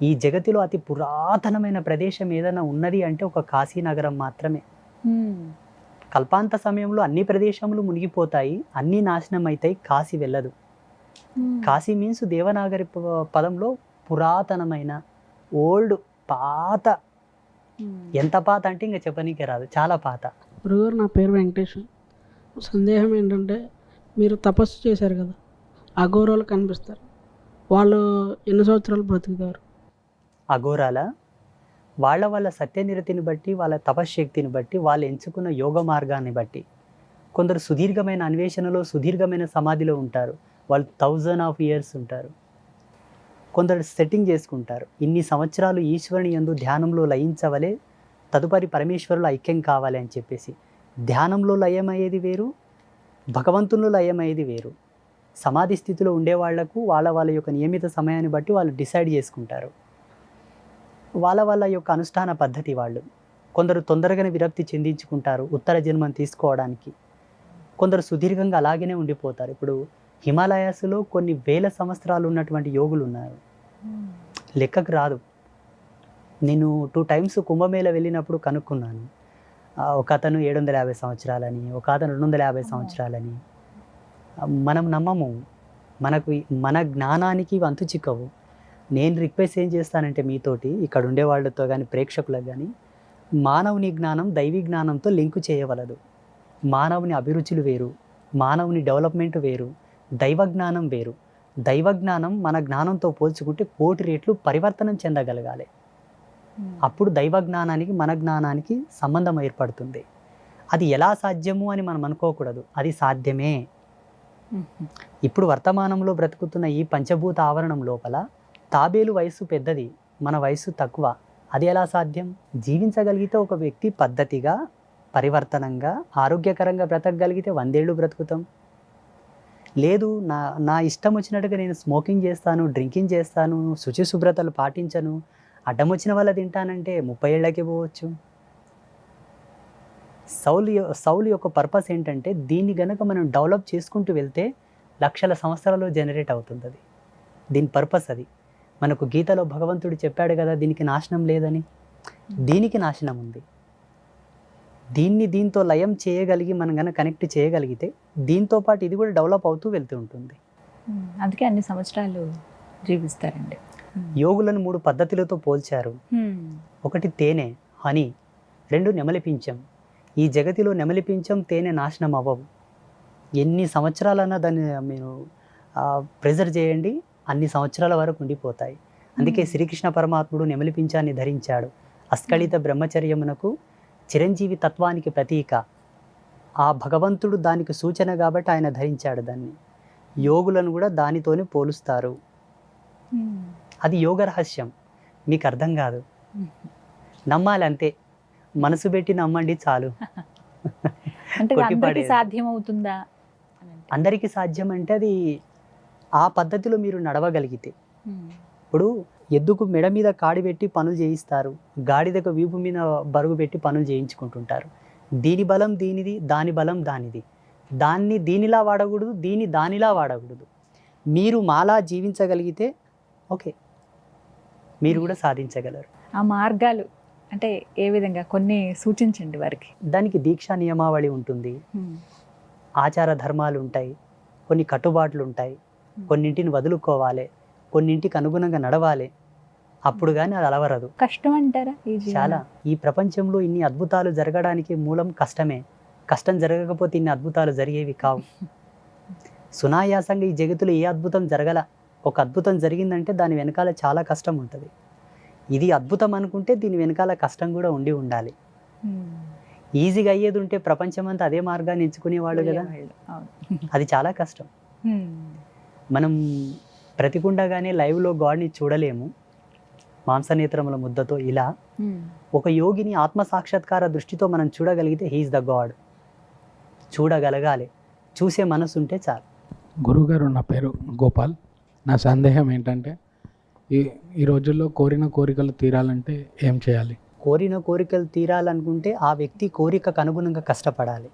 ఈ జగతిలో అతి పురాతనమైన ప్రదేశం ఏదైనా ఉన్నది అంటే ఒక కాశీ నగరం మాత్రమే. కల్పాంత సమయంలో అన్ని ప్రదేశములు మునిగిపోతాయి, అన్నీ నాశనం అవుతాయి, కాశీ వెళ్ళదు. కాశీ మీన్స్ దేవనాగరి పదంలో పురాతనమైన, ఓల్డ్, పాత. ఎంత పాత అంటే ఇంకా చెప్పనీకే రాదు, చాలా పాత. గురుగారు, నా పేరు వెంకటేష్. సందేహం ఏంటంటే, మీరు తపస్సు చేశారు కదా, అఘోరాలు కనిపిస్తారు, వాళ్ళు ఎన్ని సంవత్సరాలు బ్రతుకుతారు? అఘోరాల వాళ్ళ సత్యనిరతిని బట్టి, వాళ్ళ తపశ్శక్తిని బట్టి, వాళ్ళు ఎంచుకున్న యోగ మార్గాన్ని బట్టి, కొందరు సుదీర్ఘమైన అన్వేషణలో, సుదీర్ఘమైన సమాధిలో ఉంటారు, వాళ్ళు 1000 years ఉంటారు. కొందరు సెట్టింగ్ చేసుకుంటారు, ఇన్ని సంవత్సరాలు ఈశ్వరుని యందు ధ్యానంలో లయించవలే, తదుపరి పరమేశ్వరులు ఐక్యం కావాలి అని చెప్పేసి. ధ్యానంలో లయమయ్యేది వేరు, భగవంతునిలో లయమయ్యేది వేరు. సమాధి స్థితిలో ఉండేవాళ్లకు వాళ్ళ యొక్క నియమిత సమయాన్ని బట్టి వాళ్ళు డిసైడ్ చేసుకుంటారు. వాళ్ళ యొక్క అనుష్ఠాన పద్ధతి వాళ్ళు. కొందరు తొందరగానే విరక్తి చెందించుకుంటారు ఉత్తర జన్మం తీసుకోవడానికి, కొందరు సుదీర్ఘంగా అలాగనే ఉండిపోతారు. ఇప్పుడు హిమాలయాస్లో కొన్ని వేల సంవత్సరాలు ఉన్నటువంటి యోగులు ఉన్నారు, లెక్కకు రాదు. నేను 2 times కుంభమేళ వెళ్ళినప్పుడు కనుక్కున్నాను. ఒక అతను 750 సంవత్సరాలని, ఒక అతను 250 సంవత్సరాలని. మనం నమ్మము, మన జ్ఞానానికి వంతు చిక్కవు. నేను రిక్వెస్ట్ ఏం చేస్తానంటే మీతోటి, ఇక్కడ ఉండే వాళ్ళతో కానీ ప్రేక్షకులకు కానీ, మానవుని జ్ఞానం దైవీ జ్ఞానంతో లింకు చేయవలదు. మానవుని అభిరుచులు వేరు, మానవుని డెవలప్మెంట్ వేరు, దైవ జ్ఞానం వేరు. దైవ జ్ఞానం మన జ్ఞానంతో పోల్చుకుంటే 1,000,000 రెట్లు పరివర్తనం చెందగలగాలి. అప్పుడు దైవ జ్ఞానానికి మన జ్ఞానానికి సంబంధం ఏర్పడుతుంది. అది ఎలా సాధ్యము అని మనం అనుకోకూడదు, అది సాధ్యమే. ఇప్పుడు వర్తమానంలో బ్రతుకుతున్న ఈ పంచభూత ఆవరణం లోపల తాబేలు వయసు పెద్దది, మన వయసు తక్కువ. అది ఎలా సాధ్యం? జీవించగలిగితే ఒక వ్యక్తి పద్ధతిగా, పరివర్తనంగా, ఆరోగ్యకరంగా బ్రతకగలిగితే 100 ఏళ్ళు బ్రతుకుతాం. లేదు, నా ఇష్టం వచ్చినట్టుగా నేను స్మోకింగ్ చేస్తాను, డ్రింకింగ్ చేస్తాను, శుచి శుభ్రతలు పాటించను, అడ్డం వచ్చిన వాళ్ళ తింటానంటే 30 ఏళ్ళకి పోవచ్చు. సౌలు యొక్క పర్పస్ ఏంటంటే దీన్ని గనక మనం డెవలప్ చేసుకుంటూ వెళ్తే లక్షల సంవత్సరాలు జనరేట్ అవుతుంది. అది దీని పర్పస్. అది మనకు గీతలో భగవంతుడు చెప్పాడు కదా, దీనికి నాశనం లేదని. దీనికి నాశనం ఉంది. దీంతో లయం చేయగలిగి మనం కనుక కనెక్ట్ చేయగలిగితే దీంతో పాటు ఇది కూడా డెవలప్ అవుతూ వెళ్తూ ఉంటుంది. అందుకే అన్ని సంవత్సరాలు జీవిస్తారండి. యోగులను 3 పద్ధతులతో పోల్చారు. 1 తేనె, హనీ. 2 నెమలి పించం. ఈ జగతిలో నెమలి పించం, తేనె నాశనం అవ్వవు. ఎన్ని సంవత్సరాలన్నా దాన్ని మీరు ప్రిజర్వ్ చేయండి, అన్ని సంవత్సరాల వరకు ఉండిపోతాయి. అందుకే శ్రీకృష్ణ పరమాత్ముడు నెమలి పించాన్ని ధరించాడు. అస్కళిత బ్రహ్మచర్యమునకు చిరంజీవి తత్వానికి ప్రతీక. ఆ భగవంతుడు దానికి సూచన కాబట్టి ఆయన ధరించాడు దాన్ని. యోగులను కూడా దానితోనే పోలుస్తారు. అది యోగ రహస్యం. మీకు అర్థం కాదు, నమ్మాలి అంతే. మనసు పెట్టి నమ్మండి చాలు. అంటే అందరికీ సాధ్యం అవుతుందా? అందరికీ సాధ్యం అంటే అది ఆ పద్ధతిలో మీరు నడవగలిగితే. ఇప్పుడు ఎద్దుకు మెడ మీద కాడి పెట్టి పనులు చేయిస్తారు, గాడిదకు వీపు మీద బరువు పెట్టి పనులు చేయించుకుంటుంటారు. దీని బలం దీనిది, దాని బలం దానిది. దాన్ని దీనిలా వాడకూడదు, దానిలా వాడకూడదు. మీరు మాలా జీవించగలిగితే ఓకే, మీరు కూడా సాధించగలరు. ఆ మార్గాలు అంటే ఏ విధంగా కొన్ని సూచించండి వారికి. దానికి దీక్షా నియమావళి ఉంటుంది, ఆచార ధర్మాలు ఉంటాయి, కొన్ని కట్టుబాట్లు ఉంటాయి. కొన్నింటిని వదులుకోవాలి, కొన్నింటికి అనుగుణంగా నడవాలి. అప్పుడు కానీ అది అలవరదు. కష్టం అంటారా? చాలా. ఈ ప్రపంచంలో ఇన్ని అద్భుతాలు జరగడానికి మూలం కష్టమే. కష్టం జరగకపోతే ఇన్ని అద్భుతాలు జరిగేవి కావు. సునాయాసంగా ఈ జగత్తులో ఏ అద్భుతం జరగల. ఒక అద్భుతం జరిగిందంటే దాని వెనకాల చాలా కష్టం ఉంటుంది. ఇది అద్భుతం అనుకుంటే దీని వెనకాల కష్టం కూడా ఉండాలి. ఈజీగా అయ్యేది ఉంటే ప్రపంచం అంతా అదే మార్గాన్ని ఎంచుకునేవాళ్ళు కదా. అది చాలా కష్టం. మనం ప్రతికుండగానే లైవ్లో గాడ్ని చూడలేము మాంసనేత్రముల ముద్దతో. ఇలా ఒక యోగిని ఆత్మసాక్షాత్కార దృష్టితో మనం చూడగలిగితే హీఈస్ ద గాడ్. చూడగలగాలి, చూసే మనసు ఉంటే చాలు. గురుగారు, నా పేరు గోపాల్. నా సందేహం ఏంటంటే ఈ రోజుల్లో కోరిన కోరికలు తీరాలంటే ఏం చేయాలి? కోరిన కోరికలు తీరాలనుకుంటే ఆ వ్యక్తి కోరికకు అనుగుణంగా కష్టపడాలి.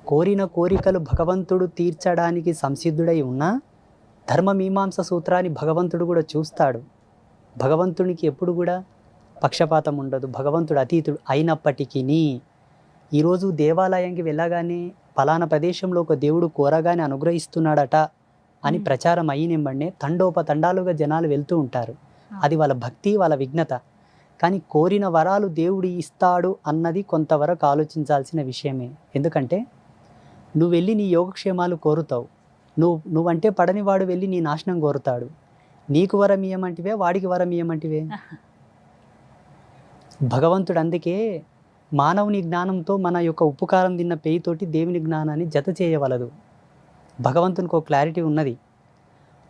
కోరిన కోరికలు భగవంతుడు తీర్చడానికి సంసిద్ధుడై ఉన్నా ధర్మమీమాంస సూత్రాన్ని భగవంతుడు కూడా చూస్తాడు. భగవంతునికి ఎప్పుడు కూడా పక్షపాతం ఉండదు. భగవంతుడు అతీతుడు అయినప్పటికీ ఈరోజు దేవాలయానికి వెళ్ళగానే ఫలానా ప్రదేశంలో ఒక దేవుడు కోరగానే అనుగ్రహిస్తున్నాడట అని ప్రచారం అయినెంబడినే తండోపతండాలుగా జనాలు వెళ్తూ ఉంటారు. అది వాళ్ళ భక్తి, వాళ్ళ విఘ్నత. కానీ కోరిన వరాలు దేవుడు ఇస్తాడు అన్నది కొంతవరకు ఆలోచించాల్సిన విషయమే. ఎందుకంటే నువ్వు వెళ్ళి నీ యోగక్షేమాలు కోరుతావు, నువ్వంటే పడని వాడు వెళ్ళి నీ నాశనం కోరుతాడు. నీకు వరం ఇయ్యమంటివే, వాడికి వరం ఇయ్యమంటివే. భగవంతుడు అందుకే మానవుని జ్ఞానంతో మన యొక్క ఉపకారం తిన్న పేయితోటి దేవుని జ్ఞానాన్ని జత చేయవలదు. భగవంతునికి ఒక క్లారిటీ ఉన్నది.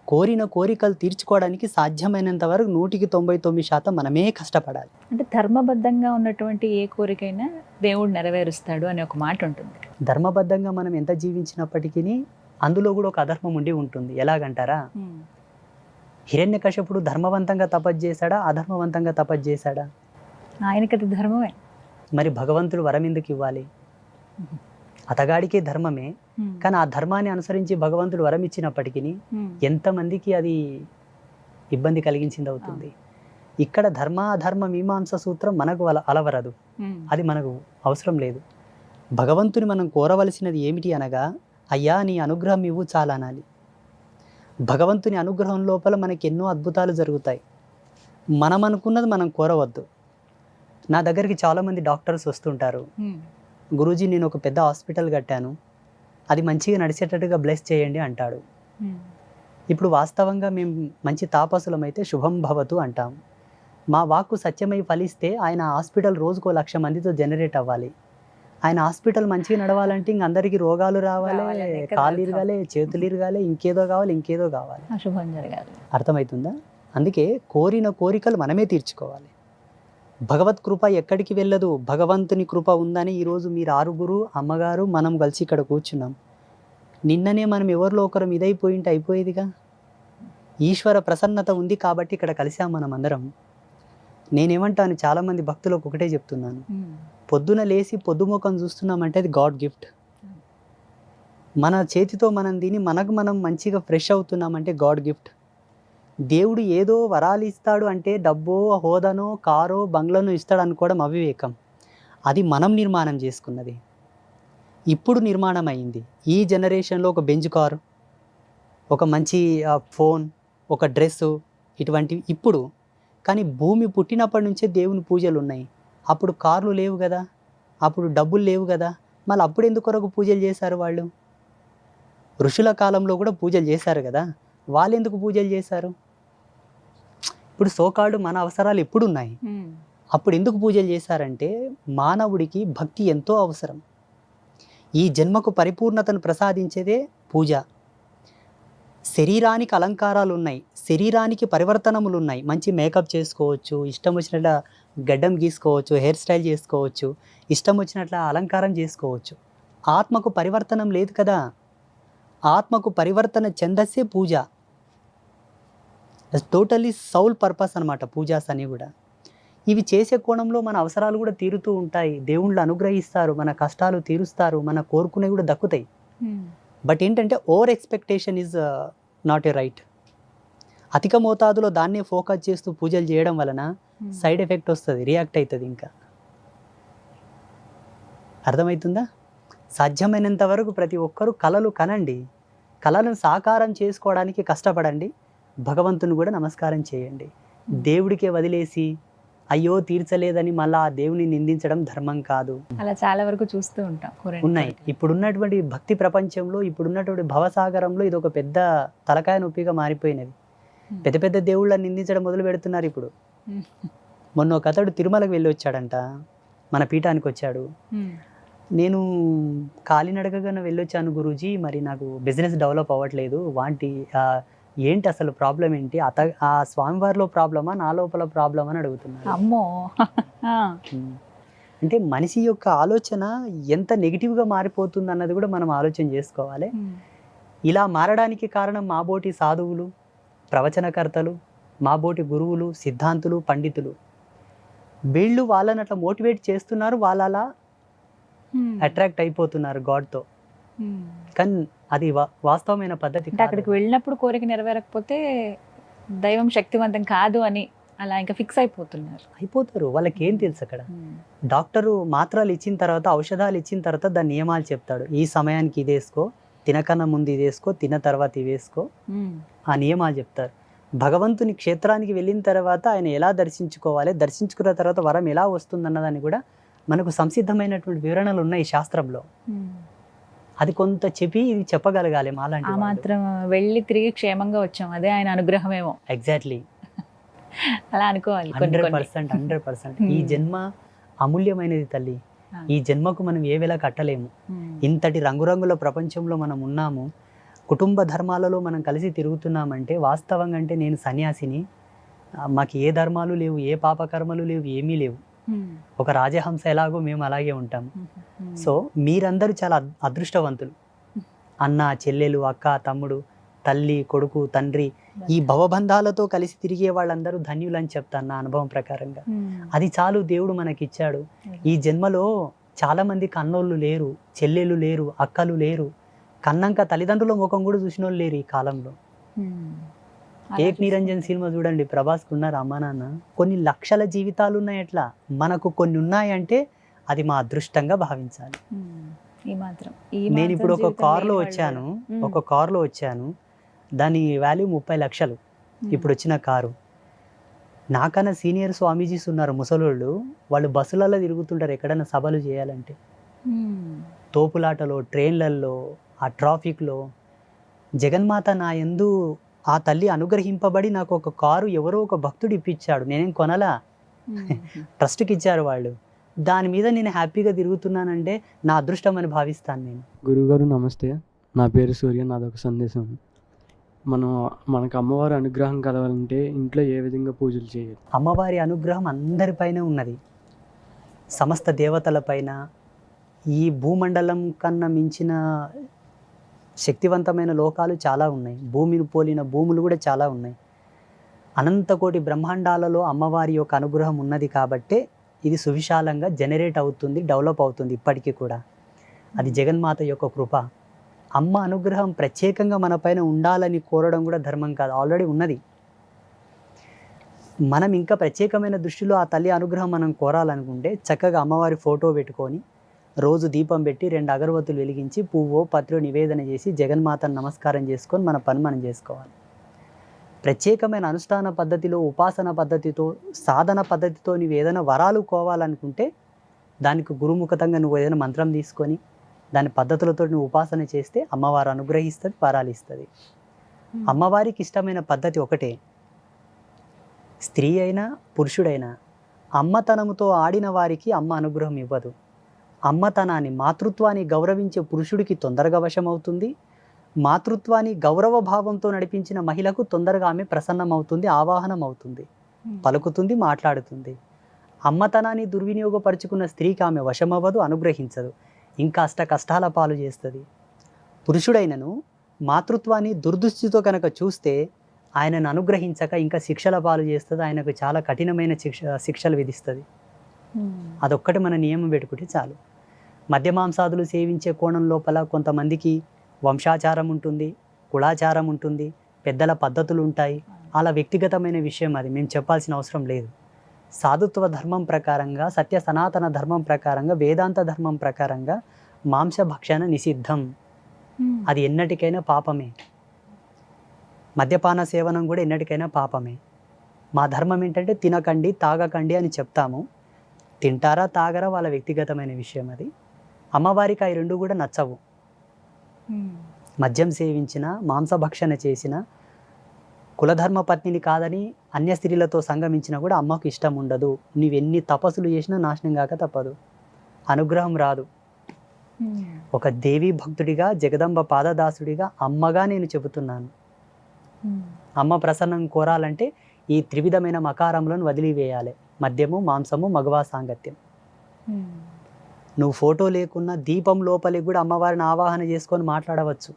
కోరిన కోరికలు తీర్చుకోవడానికి సాధ్యమైనంత వరకు 99% మనమే కష్టపడాలి. అంటే ధర్మబద్ధంగా ఉన్నటువంటి ఏ కోరికైనా దేవుడు నెరవేరుస్తాడు అనే ఒక మాట ఉంటుంది. ధర్మబద్ధంగా మనం ఎంత జీవించినప్పటికీ అందులో కూడా ఒక అధర్మం ఉండి ఉంటుంది. ఎలాగంటారా, హిరణ్యకశపుడు ధర్మవంతంగా తపస్సు చేశాడా, అధర్మవంతంగా తపస్సు చేశాడా? ఆయనకది ధర్మమే. మరి భగవంతుడు వరం ఎందుకు ఇవ్వాలి? అతగాడికే ధర్మమే, కానీ ఆ ధర్మాన్ని అనుసరించి భగవంతుడు వరం ఇచ్చినప్పటికీ ఎంతమందికి అది ఇబ్బంది కలిగించింది అవుతుంది. ఇక్కడ ధర్మ మీమాంస సూత్రం మనకు అలవరదు, అది మనకు అవసరం లేదు. భగవంతుని మనం కోరవలసినది ఏమిటి అనగా, అయ్యా నీ అనుగ్రహం ఇవ్వు చాలా అనాలి. భగవంతుని అనుగ్రహం లోపల మనకి ఎన్నో అద్భుతాలు జరుగుతాయి. మనం అనుకున్నది మనం కోరవద్దు. నా దగ్గరికి చాలామంది డాక్టర్స్ వస్తుంటారు, గురూజీ నేను ఒక పెద్ద హాస్పిటల్ కట్టాను, అది మంచిగా నడిచేటట్టుగా బ్లెస్ చేయండి అంటాడు. ఇప్పుడు వాస్తవంగా మేము మంచి తాపసులమైతే శుభం భవతు అంటాం. మా వాక్కు సత్యమై ఫలిస్తే ఆయన హాస్పిటల్ రోజుకో 1,00,000 మందితో జనరేట్ అవ్వాలి. ఆయన హాస్పిటల్ మంచిగా నడవాలంటే ఇంక అందరికీ రోగాలు రావాలి, కాళ్ళు ఇరగాలి, చేతులు ఇరగాలి, ఇంకేదో కావాలి. అశుభం జరగాలి. అర్థమవుతుందా? అందుకే కోరిన కోరికలు మనమే తీర్చుకోవాలి. భగవత్ కృప ఎక్కడికి వెళ్ళదు, భగవంతుని కృప ఉందని ఈరోజు మీరు 6 అమ్మగారు మనం కలిసి ఇక్కడ కూర్చున్నాం. నిన్ననే మనం ఎవరిలో ఒకరం ఇదైపోయింటే అయిపోయేదిగా. ఈశ్వర ప్రసన్నత ఉంది కాబట్టి ఇక్కడ కలిసాం మనం అందరం. నేనేమంటాను, చాలామంది భక్తులకు ఒకటే చెప్తున్నాను, పొద్దున లేచి పొద్దుముఖం చూస్తున్నామంటే అది గాడ్ గిఫ్ట్. మన చేతితో మనం దీన్ని మనకు మనం మంచిగా ఫ్రెష్ అవుతున్నామంటే గాడ్ గిఫ్ట్. దేవుడు ఏదో వరాలు ఇస్తాడు అంటే డబ్బో, హోదానో, కారో, బంగ్లానో ఇస్తాడు అనుకోవడం అవివేకం. అది మనం నిర్మాణం చేసుకున్నది. ఇప్పుడు నిర్మాణం అయింది. ఈ జనరేషన్లో ఒక బెంజ్ కారు, ఒక మంచి ఫోన్, ఒక డ్రెస్సు, ఇటువంటివి ఇప్పుడు. కానీ భూమి పుట్టినప్పటి నుంచే దేవుని పూజలు ఉన్నాయి. అప్పుడు కార్లు లేవు కదా, అప్పుడు డబ్బులు లేవు కదా, మళ్ళీ అప్పుడు ఎందుకొరకు పూజలు చేశారు వాళ్ళు? ఋషుల కాలంలో కూడా పూజలు చేశారు కదా, వాళ్ళు ఎందుకు పూజలు చేశారు? ఇప్పుడు సోకాళ్ళు మన అవసరాలు ఎప్పుడు ఉన్నాయి, అప్పుడు ఎందుకు పూజలు చేశారంటే మానవుడికి భక్తి ఎంతో అవసరం. ఈ జన్మకు పరిపూర్ణతను ప్రసాదించేదే పూజ. శరీరానికి అలంకారాలు ఉన్నాయి, శరీరానికి పరివర్తనములు ఉన్నాయి. మంచి మేకప్ చేసుకోవచ్చు, ఇష్టం వచ్చినట్ల గడ్డం గీసుకోవచ్చు, హెయిర్ స్టైల్ చేసుకోవచ్చు, ఇష్టం వచ్చినట్ల అలంకారం చేసుకోవచ్చు. ఆత్మకు పరివర్తనం లేదు కదా. ఆత్మకు పరివర్తన చెందసే పూజ. టోటల్లీ సౌల్ పర్పస్ అనమాట పూజాస్ అని కూడా. ఇవి చేసే కోణంలో మన అవసరాలు కూడా తీరుతూ ఉంటాయి. దేవుళ్ళు అనుగ్రహిస్తారు, మన కష్టాలు తీరుస్తారు, మన కోరుకునేవి కూడా దక్కుతాయి. బట్ ఏంటంటే over expectation is not a right. అధిక మోతాదులో దాన్నే ఫోకస్ చేస్తూ పూజలు చేయడం వలన సైడ్ ఎఫెక్ట్ వస్తుంది, రియాక్ట్ అవుతుంది. ఇంకా అర్థమవుతుందా? సాధ్యమైనంత వరకు ప్రతి ఒక్కరూ కళలు కనండి, కళలను సాకారం చేసుకోవడానికి కష్టపడండి, భగవంతుని కూడా నమస్కారం చేయండి. దేవుడికే వదిలేసి అయ్యో తీర్చలేదని మళ్ళీ ఆ దేవుని నిందించడం ధర్మం కాదు. అలా చాలా వరకు చూస్తూ ఉంటాం. ఉన్నాయి. ఇప్పుడున్నటువంటి భక్తి ప్రపంచంలో, ఇప్పుడున్నటువంటి భవసాగరంలో ఇది ఒక పెద్ద తలకాయ నొప్పిగా మారిపోయినది. పెద్ద పెద్ద దేవుళ్ళని నిందించడం మొదలు పెడుతున్నారు ఇప్పుడు. మొన్న ఒక అతడు తిరుమలకు వెళ్ళి వచ్చాడంట, మన పీఠానికి వచ్చాడు. నేను కాలినడకగా వెళ్ళొచ్చాను గురూజీ, మరి నాకు బిజినెస్ డెవలప్ అవ్వట్లేదు, ఏంటి అసలు ప్రాబ్లం ఏంటి? ఆ స్వామివారిలో ప్రాబ్లమా, నా లోపల ప్రాబ్లమా అని అడుగుతున్నాను. అమ్మో. అంటే మనిషి యొక్క ఆలోచన ఎంత నెగిటివ్గా మారిపోతుంది అన్నది కూడా మనం ఆలోచన చేసుకోవాలి. ఇలా మారడానికి కారణం మాబోటి సాధువులు, ప్రవచనకర్తలు, మాబోటి గురువులు, సిద్ధాంతులు, పండితులు. వీళ్ళు వాళ్ళని అట్లా మోటివేట్ చేస్తున్నారు, వాళ్ళు అలా అట్రాక్ట్ అయిపోతున్నారు గాడ్తో. కానీ అది వాస్తవమైన పద్ధతి. అక్కడికి వెళ్ళినప్పుడు కోరిక నెరవేరకపోతే దైవం శక్తివంతం కాదు అని అలా ఇంకా ఫిక్స్ అయిపోతారు. వాళ్ళకి ఏం తెలుసు? అక్కడ డాక్టరు మాత్రలు ఇచ్చిన తర్వాత, ఔషధాలు ఇచ్చిన తర్వాత దాని నియమాలు చెప్తాడు. ఈ సమయానికి ఇది వేసుకో, తినకన్నా ముందు ఇది వేసుకో, తిన్న తర్వాత ఇవి వేసుకో, ఆ నియమాలు చెప్తారు. భగవంతుని క్షేత్రానికి వెళ్ళిన తర్వాత ఆయన ఎలా దర్శించుకోవాలి, దర్శించుకున్న తర్వాత వరం ఎలా వస్తుందన్నదాన్ని కూడా మనకు సంసిద్ధమైనటువంటి వివరణలు ఉన్నాయి శాస్త్రంలో. అది కొంత చెప్పి ఇది చెప్పగలగాలి మాలాంటి. మాత్రం వెళ్ళి తిరిగి క్షేమంగా వచ్చాం, అదే ఆయన అనుగ్రహమేమో. ఎగ్జాక్ట్లీ, అలా అనుకోవాలి. 100%. ఈ జన్మ అమూల్యమైనది తల్లి. ఈ జన్మకు మనం ఏ వేళ కట్టలేము. ఇంతటి రంగురంగుల ప్రపంచంలో మనం ఉన్నాము, కుటుంబ ధర్మాలలో మనం కలిసి తిరుగుతున్నామంటే వాస్తవంగా అంటే నేను సన్యాసిని, మాకు ఏ ధర్మాలు లేవు, ఏ పాపకర్మలు లేవు, ఏమీ లేవు. ఒక రాజహంస ఎలాగో మేము అలాగే ఉంటాము. సో మీరందరూ చాలా అదృష్టవంతులు. అన్న, చెల్లెలు, అక్క, తమ్ముడు, తల్లి, కొడుకు, తండ్రి, ఈ భవబంధాలతో కలిసి తిరిగే వాళ్ళందరూ ధన్యులు అని చెప్తాను నా అనుభవం ప్రకారంగా. అది చాలు దేవుడు మనకిచ్చాడు. ఈ జన్మలో చాలా మందికి అన్నోళ్ళు లేరు, చెల్లెలు లేరు, అక్కలు లేరు, కన్నంక తల్లిదండ్రుల ముఖం కూడా చూసిన వాళ్ళు లేరు ఈ కాలంలో. ఏక్ నిరంజన్ సినిమా చూడండి, ప్రభాస్కి ఉన్నారు అమ్మా నాన్న. కొన్ని లక్షల జీవితాలు ఉన్నాయి. అట్లా మనకు కొన్ని ఉన్నాయంటే అది మా అదృష్టంగా భావించాలి. నేను ఇప్పుడు ఒక కార్లో వచ్చాను, దాని వాల్యూ 30 లక్షలు. ఇప్పుడు వచ్చిన కారు. నాకన్నా సీనియర్ స్వామీజీస్ ఉన్నారు ముసలోళ్ళు, వాళ్ళు బస్సులలో తిరుగుతుంటారు ఎక్కడైనా సభలు చేయాలంటే. తోపులాటలో, ట్రైన్లలో, ఆ ట్రాఫిక్లో. జగన్మాత నా యందు ఆ తల్లి అనుగ్రహింపబడి నాకు ఒక కారు ఎవరో ఒక భక్తుడు ఇప్పించాడు. నేనేం కొనలా, ట్రస్ట్కి ఇచ్చారు వాళ్ళు. దాని మీద నేను హ్యాపీగా తిరుగుతున్నానంటే నా అదృష్టం అని భావిస్తాను నేను. గురువుగారు నమస్తే, నా పేరు సూర్య. నాదొక సందేశం. మనకు అమ్మవారి అనుగ్రహం కలగాలంటే ఇంట్లో ఏ విధంగా పూజలు చేయాలి? అమ్మవారి అనుగ్రహం అందరిపైన ఉన్నది, సమస్త దేవతలపైన. ఈ భూమండలం కన్నా మించిన శక్తివంతమైన లోకాలు చాలా ఉన్నాయి, భూమిని పోలిన భూములు కూడా చాలా ఉన్నాయి. అనంతకోటి బ్రహ్మాండాలలో అమ్మవారి యొక్క అనుగ్రహం ఉన్నది కాబట్టే ఇది సువిశాలంగా జనరేట్ అవుతుంది, డెవలప్ అవుతుంది ఇప్పటికీ కూడా. అది జగన్మాత యొక్క కృప. అమ్మ అనుగ్రహం ప్రత్యేకంగా మన పైన ఉండాలని కోరడం కూడా ధర్మం కాదు, ఆల్రెడీ ఉన్నది. మనం ఇంకా ప్రత్యేకమైన దృష్టిలో ఆ తల్లి అనుగ్రహం మనం కోరాలనుకుంటే చక్కగా అమ్మవారి ఫోటో పెట్టుకొని రోజు దీపం పెట్టి 2 అగరవత్తులు వెలిగించి పువ్వో పత్రో నివేదన చేసి జగన్మాతను నమస్కారం చేసుకొని మన పని మనం చేసుకోవాలి. ప్రత్యేకమైన అనుష్ఠాన పద్ధతిలో, ఉపాసన పద్ధతితో, సాధన పద్ధతితో నువ్వు ఏదైనా వరాలు కోవాలనుకుంటే దానికి గురుముఖతంగా నువ్వు ఏదైనా మంత్రం తీసుకొని దాని పద్ధతులతో నువ్వు ఉపాసన చేస్తే అమ్మవారు అనుగ్రహిస్తుంది, వరాలు ఇస్తుంది. అమ్మవారికి ఇష్టమైన పద్ధతి ఒకటే. స్త్రీ అయినా పురుషుడైనా అమ్మతనంతో ఆడిన వారికి అమ్మ అనుగ్రహం ఇవ్వదు. అమ్మతనాన్ని, మాతృత్వాన్ని గౌరవించే పురుషుడికి తొందరగా వశమవుతుంది. మాతృత్వాన్ని గౌరవ భావంతో నడిపించిన మహిళకు తొందరగా ఆమె ప్రసన్నమవుతుంది, ఆవాహనం అవుతుంది, పలుకుతుంది, మాట్లాడుతుంది. అమ్మతనాన్ని దుర్వినియోగపరుచుకున్న స్త్రీకి ఆమె వశమవ్వదు, అనుగ్రహించదు, ఇంకా అష్ట కష్టాల పాలు చేస్తుంది. పురుషుడైనను మాతృత్వాన్ని దుర్దృష్టితో కనుక చూస్తే ఆయనను అనుగ్రహించక ఇంకా శిక్షల పాలు చేస్తుంది, ఆయనకు చాలా కఠినమైన శిక్షలు విధిస్తుంది. అదొక్కటి మన నియమం పెట్టుకుంటే చాలు. మద్యమాంసాదులు సేవించే కోణం లోపల కొంతమందికి వంశాచారం ఉంటుంది, కులాచారం ఉంటుంది, పెద్దల పద్ధతులు ఉంటాయి. అలా వ్యక్తిగతమైన విషయం, అది మేము చెప్పాల్సిన అవసరం లేదు. సాధుత్వ ధర్మం ప్రకారంగా, సత్య సనాతన ధర్మం ప్రకారంగా, వేదాంత ధర్మం ప్రకారంగా మాంసభక్షణ నిషిద్ధం. అది ఎన్నటికైనా పాపమే. మద్యపాన సేవనం కూడా ఎన్నటికైనా పాపమే. మా ధర్మం ఏంటంటే తినకండి, తాగకండి అని చెప్తాము. తింటారా తాగరా వాళ్ళ వ్యక్తిగతమైన విషయం అది. అమ్మవారికి ఆ రెండు కూడా నచ్చవు. మద్యం సేవించిన, మాంసభక్షణ చేసిన, కులధర్మ పత్నిని కాదని అన్య స్త్రీలతో సంగమించినా కూడా అమ్మకు ఇష్టం ఉండదు. నీవెన్ని తపస్సులు చేసినా నాశనం కాక తప్పదు, అనుగ్రహం రాదు. ఒక దేవీ భక్తుడిగా, జగదంబ పాదదాసుడిగా, అమ్మగా నేను చెబుతున్నాను. అమ్మ ప్రసన్నం కోరాలంటే ఈ త్రివిధమైన మకారములను వదిలివేయాలి. మద్యము, మాంసము, మగవా సాంగత్యం. నువ్వు ఫోటో లేకున్నా దీపం లోపలికి కూడా అమ్మవారిని ఆవాహన చేసుకొని మాట్లాడవచ్చు,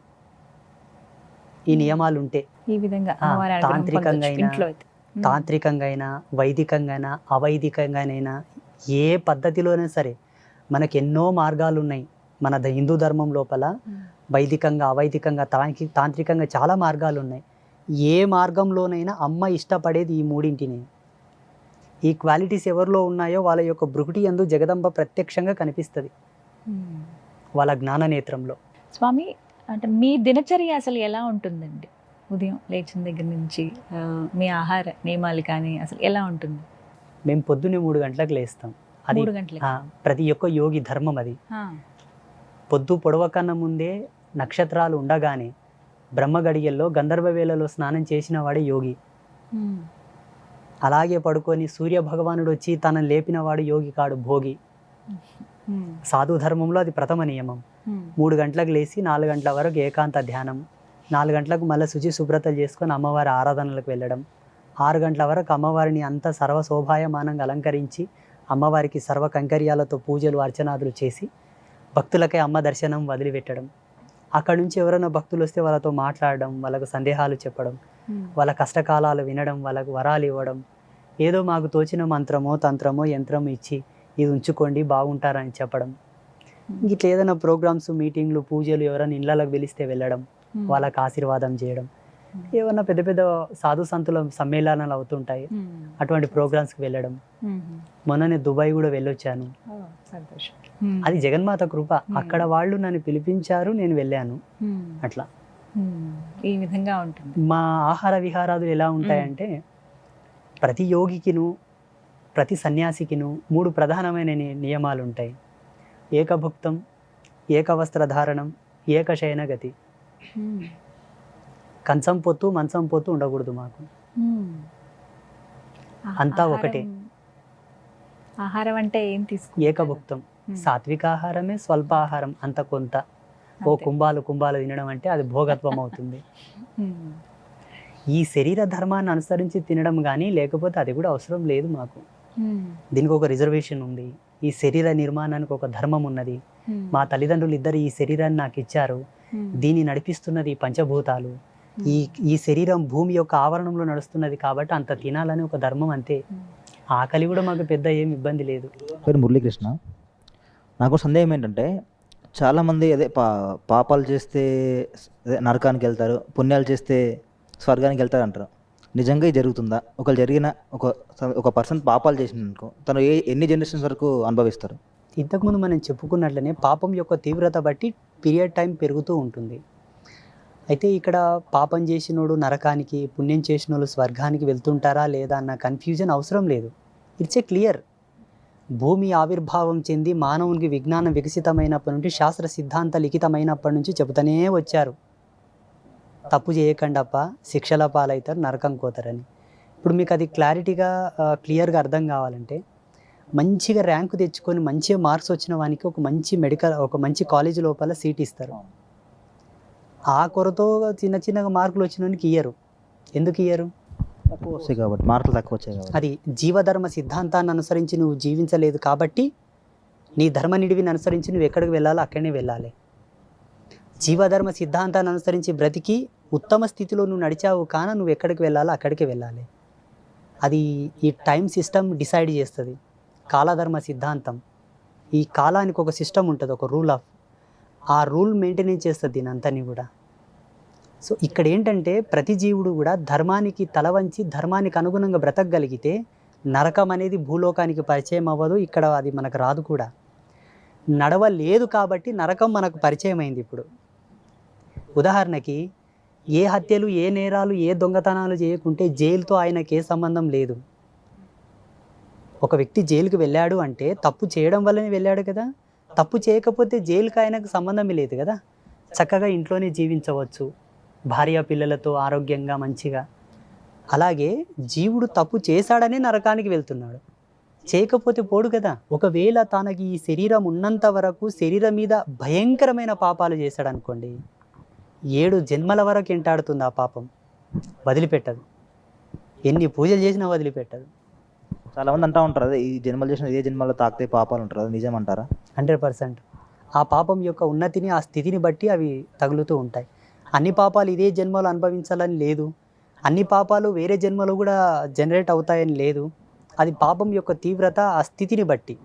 ఈ నియమాలు ఉంటే. ఈ విధంగా తాంత్రికంగా అయినా, వైదికంగా అయినా, అవైదికంగానైనా, ఏ పద్ధతిలోనైనా సరే మనకు ఎన్నో మార్గాలు ఉన్నాయి. మన హిందూ ధర్మం లోపల వైదికంగా, అవైదికంగా, తాంత్రికంగా చాలా మార్గాలు ఉన్నాయి. ఏ మార్గంలోనైనా అమ్మ ఇష్టపడేది ఈ మూడింటిని. ఈ క్వాలిటీస్ ఎవరిలో ఉన్నాయో వాళ్ళ యొక్క భృకుటి యందు జగదంబ ప్రత్యక్షంగా కనిపిస్తుంది, వాళ్ళ జ్ఞాననేత్రంలో. స్వామి, అంటే మీ దినచర్య అసలు ఎలా ఉంటుందండి? ఉదయం లేచిన దగ్గర నుంచి మీ ఆహార నియమాలు కానీ అసలు ఎలా ఉంటుంది? మేము పొద్దున్నే 3 గంటలకు లేస్తాం. అది 3 గంటలకు ప్రతి ఒక్క యోగి ధర్మం అది. పొద్దు పొడవకన్నా ముందే నక్షత్రాలు ఉండగానే బ్రహ్మ గడియల్లో, గంధర్వ వేళలో స్నానం చేసిన వాడే యోగి. అలాగే పడుకొని సూర్య భగవానుడు వచ్చి తనను లేపినవాడు యోగి కాడు, భోగి. సాధు ధర్మంలో అది ప్రథమ నియమం. 3 గంటలకు లేచి 4 గంటల వరకు ఏకాంత ధ్యానం, 4 గంటలకు మళ్ళీ శుచి శుభ్రతలు చేసుకొని అమ్మవారి ఆరాధనలకు వెళ్ళడం, 6 గంటల వరకు అమ్మవారిని అంత సర్వశోభాయమానంగా అలంకరించి అమ్మవారికి సర్వ కంకర్యాలతో పూజలు, అర్చనాదులు చేసి భక్తులకై అమ్మ దర్శనం వదిలిపెట్టడం. అక్కడ నుంచి ఎవరైనా భక్తులు వస్తే వాళ్ళతో మాట్లాడడం, వాళ్ళకు సందేహాలు చెప్పడం, వాళ్ళ కష్టకాలాలు వినడం, వాళ్ళకు వరాలు ఇవ్వడం, ఏదో మాకు తోచిన మంత్రమో, తంత్రమో, యంత్రమో ఇచ్చి ఇది ఉంచుకోండి బాగుంటారని చెప్పడం. ఇట్లా ఏదైనా ప్రోగ్రామ్స్, మీటింగ్లు, పూజలు ఎవరైనా ఇళ్ళకి పిలిస్తే వెళ్ళడం, వాళ్ళకి ఆశీర్వాదం చేయడం. ఏమన్నా పెద్ద పెద్ద సాధు సంతుల సమ్మేళనాలు అవుతుంటాయి, అటువంటి ప్రోగ్రామ్స్కి వెళ్ళడం. మొన్ననే దుబాయ్ కూడా వెళ్ళొచ్చాను. అది జగన్మాత కృప. అక్కడ వాళ్ళు నన్ను పిలిపించారు, నేను వెళ్ళాను. అట్లా ఈ విధంగా ఉంటుంది. మా ఆహార విహారాలు ఎలా ఉంటాయంటే ప్రతి యోగికిను, ప్రతి సన్యాసికిను 3 ప్రధానమైన నియమాలు ఉంటాయి. ఏకభుక్తం, ఏకవస్త్రధారణం, ఏకశయన గతి. కంచం పొత్తు, మంచం పొత్తు ఉండకూడదు మాకు. అంతా ఒకటే. ఆహారం అంటే ఏం తీసుకు? ఏకభుక్తం, సాత్విక ఆహారమే, స్వల్ప ఆహారం అంత కొంత. ఓ కుంభాలు తినడం అంటే అది భోగత్వం అవుతుంది. ఈ శరీర ధర్మాన్ని అనుసరించి తినడం కానీ లేకపోతే అది కూడా అవసరం లేదు మాకు. దీనికి ఒక రిజర్వేషన్ ఉంది. ఈ శరీర నిర్మాణానికి ఒక ధర్మం ఉన్నది. మా తల్లిదండ్రులు ఇద్దరు ఈ శరీరాన్ని నాకు ఇచ్చారు. దీన్ని నడిపిస్తున్నది ఈ పంచభూతాలు. ఈ శరీరం భూమి యొక్క ఆవరణంలో నడుస్తున్నది కాబట్టి అంత తినాలని ఒక ధర్మం, అంతే. ఆకలి కూడా మాకు పెద్ద ఏం ఇబ్బంది లేదు. పేరు మురళీకృష్ణ. నాకు సందేహం ఏంటంటే చాలామంది అదే పాపాలు చేస్తే అదే నరకానికి వెళ్తారు, పుణ్యాలు చేస్తే స్వర్గానికి వెళ్తారు అంటారు. నిజంగా ఇది జరుగుతుందా? ఒకవేళ జరిగిన ఒక పర్సన్ పాపాలు చేసినందుకు తను ఎన్ని జనరేషన్స్ వరకు అనుభవిస్తారు? ఇంతకుముందు మనం చెప్పుకున్నట్లనే పాపం యొక్క తీవ్రత బట్టి పీరియడ్ టైం పెరుగుతూ ఉంటుంది. అయితే ఇక్కడ పాపం చేసినోడు నరకానికి, పుణ్యం చేసినోళ్ళు స్వర్గానికి వెళ్తుంటారా లేదా అన్న కన్ఫ్యూజన్ అవసరం లేదు. It's a clear. భూమి ఆవిర్భావం చెంది మానవునికి విజ్ఞానం వికసితమైనప్పటి నుండి, శాస్త్ర సిద్ధాంత లిఖితమైనప్పటి నుంచి చెబుతూనే వచ్చారు, తప్పు చేయకండప్ప శిక్షల పాలవుతారు, నరకం కోతారని. ఇప్పుడు మీకు అది క్లియర్గా అర్థం కావాలంటే, మంచిగా ర్యాంకు తెచ్చుకొని మంచిగా మార్క్స్ వచ్చిన వానికి ఒక మంచి కాలేజీ లోపల సీట్ ఇస్తారు. ఆ కొరతో చిన్నగా మార్కులు వచ్చిన వానికి ఇయ్యరు. ఎందుకు ఇయ్యరు? తక్కువ వస్తాయి కాబట్టి, మార్కులు తక్కువ వచ్చాయి కాబట్టి. అది జీవధర్మ సిద్ధాంతాన్ని అనుసరించి నువ్వు జీవించలేదు కాబట్టి, నీ ధర్మ నిడివిని అనుసరించి నువ్వు ఎక్కడికి వెళ్ళాలో అక్కడనే వెళ్ళాలి. జీవధర్మ సిద్ధాంతాన్ని అనుసరించి బ్రతికి ఉత్తమ స్థితిలో నువ్వు నడిచావు కాన నువ్వు ఎక్కడికి వెళ్ళాలో అక్కడికి వెళ్ళాలి. అది ఈ టైం సిస్టమ్ డిసైడ్ చేస్తుంది. కాలధర్మ సిద్ధాంతం, ఈ కాలానికి ఒక సిస్టమ్ ఉంటుంది, ఒక రూల్ ఆఫ్, ఆ రూల్ మెయింటెనెన్స్ చేస్తుంది దీని అంతని కూడా. సో ఇక్కడ ఏంటంటే ప్రతి జీవుడు కూడా ధర్మానికి తల వంచి ధర్మానికి అనుగుణంగా బ్రతకగలిగితే నరకం అనేది భూలోకానికి పరిచయం అవ్వదు. ఇక్కడ అది మనకు రాదు కూడా. నడవలేదు కాబట్టి నరకం మనకు పరిచయం అయింది. ఇప్పుడు ఉదాహరణకి ఏ హత్యలు, ఏ నేరాలు, ఏ దొంగతనాలు చేయకుంటే జైలుతో ఆయనకి ఏ సంబంధం లేదు. ఒక వ్యక్తి జైలుకి వెళ్ళాడు అంటే తప్పు చేయడం వల్లనే వెళ్ళాడు కదా. తప్పు చేయకపోతే జైలుకి ఆయనకు సంబంధమే లేదు కదా. చక్కగా ఇంట్లోనే జీవించవచ్చు, భార్య పిల్లలతో ఆరోగ్యంగా మంచిగా. అలాగే జీవుడు తప్పు చేశాడనే నరకానికి వెళ్తున్నాడు, చేయకపోతే పోడు కదా. ఒకవేళ తనకి ఈ శరీరం ఉన్నంత వరకు శరీరం మీద భయంకరమైన పాపాలు చేశాడు అనుకోండి, 7 జన్మల వరకు ఎంటాడుతుంది ఆ పాపం, వదిలిపెట్టదు. ఎన్ని పూజలు చేసినా వదిలిపెట్టదు. చాలామంది అంటూ ఉంటారు అదే ఈ జన్మలు చేసిన ఇదే జన్మలో తాకితే పాపాలు ఉంటారు, అది నిజం అంటారా? 100%. ఆ పాపం యొక్క ఉన్నతిని, ఆ స్థితిని బట్టి అవి తగులుతూ ఉంటాయి. అన్ని పాపాలు ఇదే జన్మలో అనుభవించాలని లేదు, అన్ని పాపాలు వేరే జన్మలో కూడా జనరేట్ అవుతాయని లేదు. అది పాపం యొక్క తీవ్రత, ఆ స్థితిని బట్టి.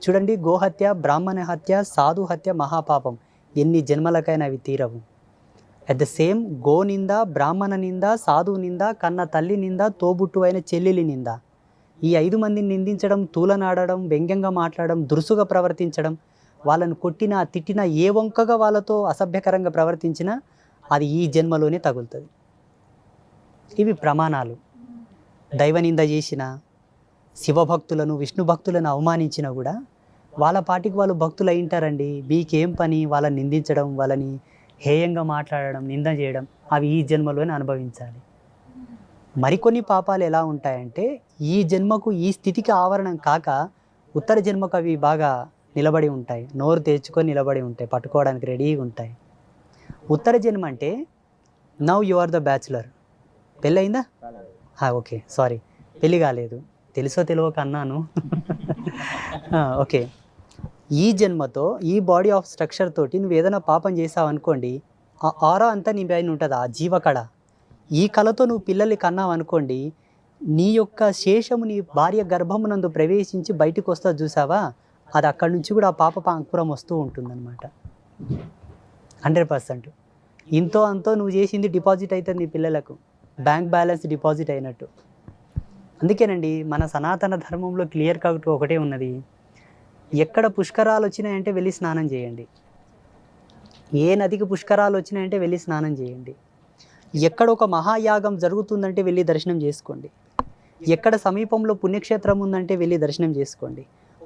చూడండి, గోహత్య, బ్రాహ్మణ హత్య, సాధు హత్య మహాపాపం, ఎన్ని జన్మలకైనా అవి తీరవు. అట్ ద సేమ్ గో నింద, బ్రాహ్మణ నింద, సాధువు నింద, కన్న తల్లి నింద, తోబుట్టు అయిన చెల్లెలి నింద, ఈ 5 మందిని నిందించడం, తూలనాడడం, వ్యంగ్యంగా మాట్లాడడం, దురుసుగా ప్రవర్తించడం, వాళ్ళని కొట్టినా తిట్టినా, ఏ వంకగా వాళ్ళతో అసభ్యకరంగా ప్రవర్తించినా అది ఈ జన్మలోనే తగులుతుంది. ఇవి ప్రమాణాలు. దైవనింద చేసిన, శివభక్తులను, విష్ణు భక్తులను అవమానించినా కూడా వాళ్ళ పాటికి వాళ్ళు భక్తులు అయింటారండి. మీకేం పని వాళ్ళని నిందించడం, వాళ్ళని హేయంగా మాట్లాడడం, నింద చేయడం, అవి ఈ జన్మలోనే అనుభవించాలి. మరికొన్ని పాపాలు ఎలా ఉంటాయంటే ఈ జన్మకు ఈ స్థితికి ఆవరణం కాక ఉత్తర జన్మకు అవి బాగా నిలబడి ఉంటాయి, నోరు తెచ్చుకొని నిలబడి ఉంటాయి, పట్టుకోవడానికి రెడీగా ఉంటాయి. ఉత్తర జన్మ అంటే now you are the bachelor. పెళ్ళి అయిందా? ఓకే, సారీ, పెళ్ళి కాలేదు, తెలుసో తెలియక అన్నాను. ఓకే, ఈ జన్మతో ఈ బాడీ ఆఫ్ స్ట్రక్చర్ తోటి నువ్వు ఏదైనా పాపం చేసావు అనుకోండి, ఆ ఆరా అంతా నీ పైన ఉంటుంది, ఆ జీవకళ. ఈ కళతో నువ్వు పిల్లల్ని కన్నావు అనుకోండి, నీ యొక్క శేషము నీ భార్య గర్భమునందు ప్రవేశించి బయటకు వస్తా చూసావా, అది అక్కడి నుంచి కూడా ఆ పాప అంకురం వస్తూ ఉంటుందన్నమాట. 100%. ఇంతో అంతో నువ్వు చేసింది డిపాజిట్ అవుతుంది నీ పిల్లలకు, బ్యాంక్ బ్యాలెన్స్ డిపాజిట్ అయినట్టు. అందుకేనండి మన సనాతన ధర్మంలో క్లియర్ కట్ ఒకటే ఉన్నది, ఎక్కడ పుష్కరాలు వచ్చినాయంటే వెళ్ళి స్నానం చేయండి. ఏ నదికి పుష్కరాలు వచ్చినాయంటే వెళ్ళి స్నానం చేయండి. ఎక్కడ ఒక మహాయాగం జరుగుతుందంటే వెళ్ళి దర్శనం చేసుకోండి. ఎక్కడ సమీపంలో పుణ్యక్షేత్రం ఉందంటే వెళ్ళి దర్శనం చేసుకోండి.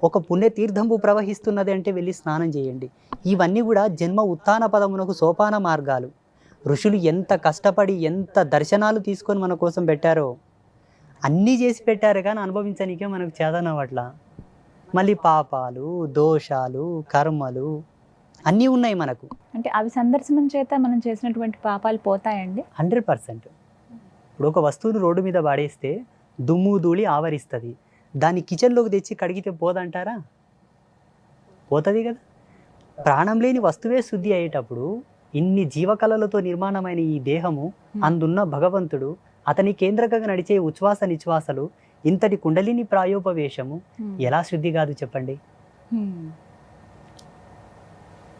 ఒక పుణ్యతీర్థంపు ప్రవహిస్తున్నది అంటే వెళ్ళి స్నానం చేయండి. ఇవన్నీ కూడా జన్మ ఉత్థాన పదమునకు సోపాన మార్గాలు. ఋషులు ఎంత కష్టపడి ఎంత దర్శనాలు తీసుకొని మన కోసం పెట్టారో అన్నీ చేసి పెట్టారు, కానీ అనుభవించడానికే మనకు చేతనవట్ల. మళ్ళీ పాపాలు, దోషాలు, కర్మలు అన్నీ ఉన్నాయి మనకు. అంటే అవి సందర్శనం చేత మనం చేసినటువంటి పాపాలు పోతాయండి? 100%. ఇప్పుడు ఒక వస్తువును రోడ్డు మీద పాడేస్తే దుమ్ము ధూళి ఆవరిస్తుంది, దాన్ని కిచెన్లోకి తెచ్చి కడిగితే పోదంటారా? పోతుంది కదా. ప్రాణం లేని వస్తువే శుద్ధి అయ్యేటప్పుడు ఇన్ని జీవకళలతో నిర్మాణమైన ఈ దేహము, అందున్న భగవంతుడు, అతని కేంద్రకంగా నడిచే ఉచ్ఛ్వాస నిశ్వాసలు, ఇంతటి కుండలిని ప్రాయోపవేశము ఎలా శుద్ధి కాదు చెప్పండి?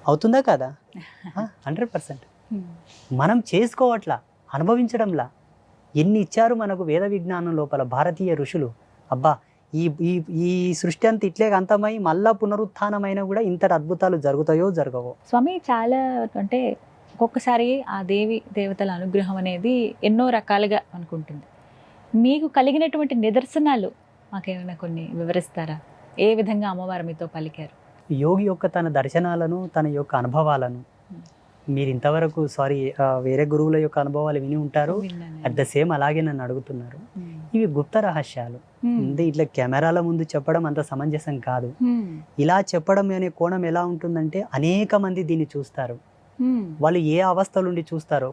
అవుతుందా కదా? 100%. మనం చేసుకోవట్లా, అనుభవించడంలా. ఎన్ని ఇచ్చారు మనకు వేద విజ్ఞానం లోపల భారతీయ ఋషులు. అబ్బా, ఈ ఈ ఈ సృష్టి అంతా ఇట్లే అంతమై మళ్ళా పునరుత్థానమైన కూడా ఇంతటి అద్భుతాలు జరుగుతాయో జరగవో. స్వామి, చాలా అంటే ఒక్కొక్కసారి ఆ దేవతల అనుగ్రహం అనేది ఎన్నో రకాలుగా అనుకుంటుంది. మీకు కలిగినటువంటి నిదర్శనాలు మాకేమైనా కొన్ని వివరిస్తారా? ఏ విధంగా అమ్మవారు మీతో పలికారు? యోగి యొక్క తన దర్శనాలను, తన యొక్క అనుభవాలను మీరు ఇంతవరకు వేరే గురువుల యొక్క అనుభవాలు విని ఉంటారు. అట్ ద సేమ్ అలాగే నన్ను అడుగుతున్నారు. ఇవి గుప్త రహస్యాలు. అంటే ఇట్లా కెమెరాల ముందు చెప్పడం అంత సమంజసం కాదు. ఇలా చెప్పడం అనే కోణం ఎలా ఉంటుందంటే, అనేక మంది దీన్ని చూస్తారు. వాళ్ళు ఏ అవస్థలు ఉండి చూస్తారో.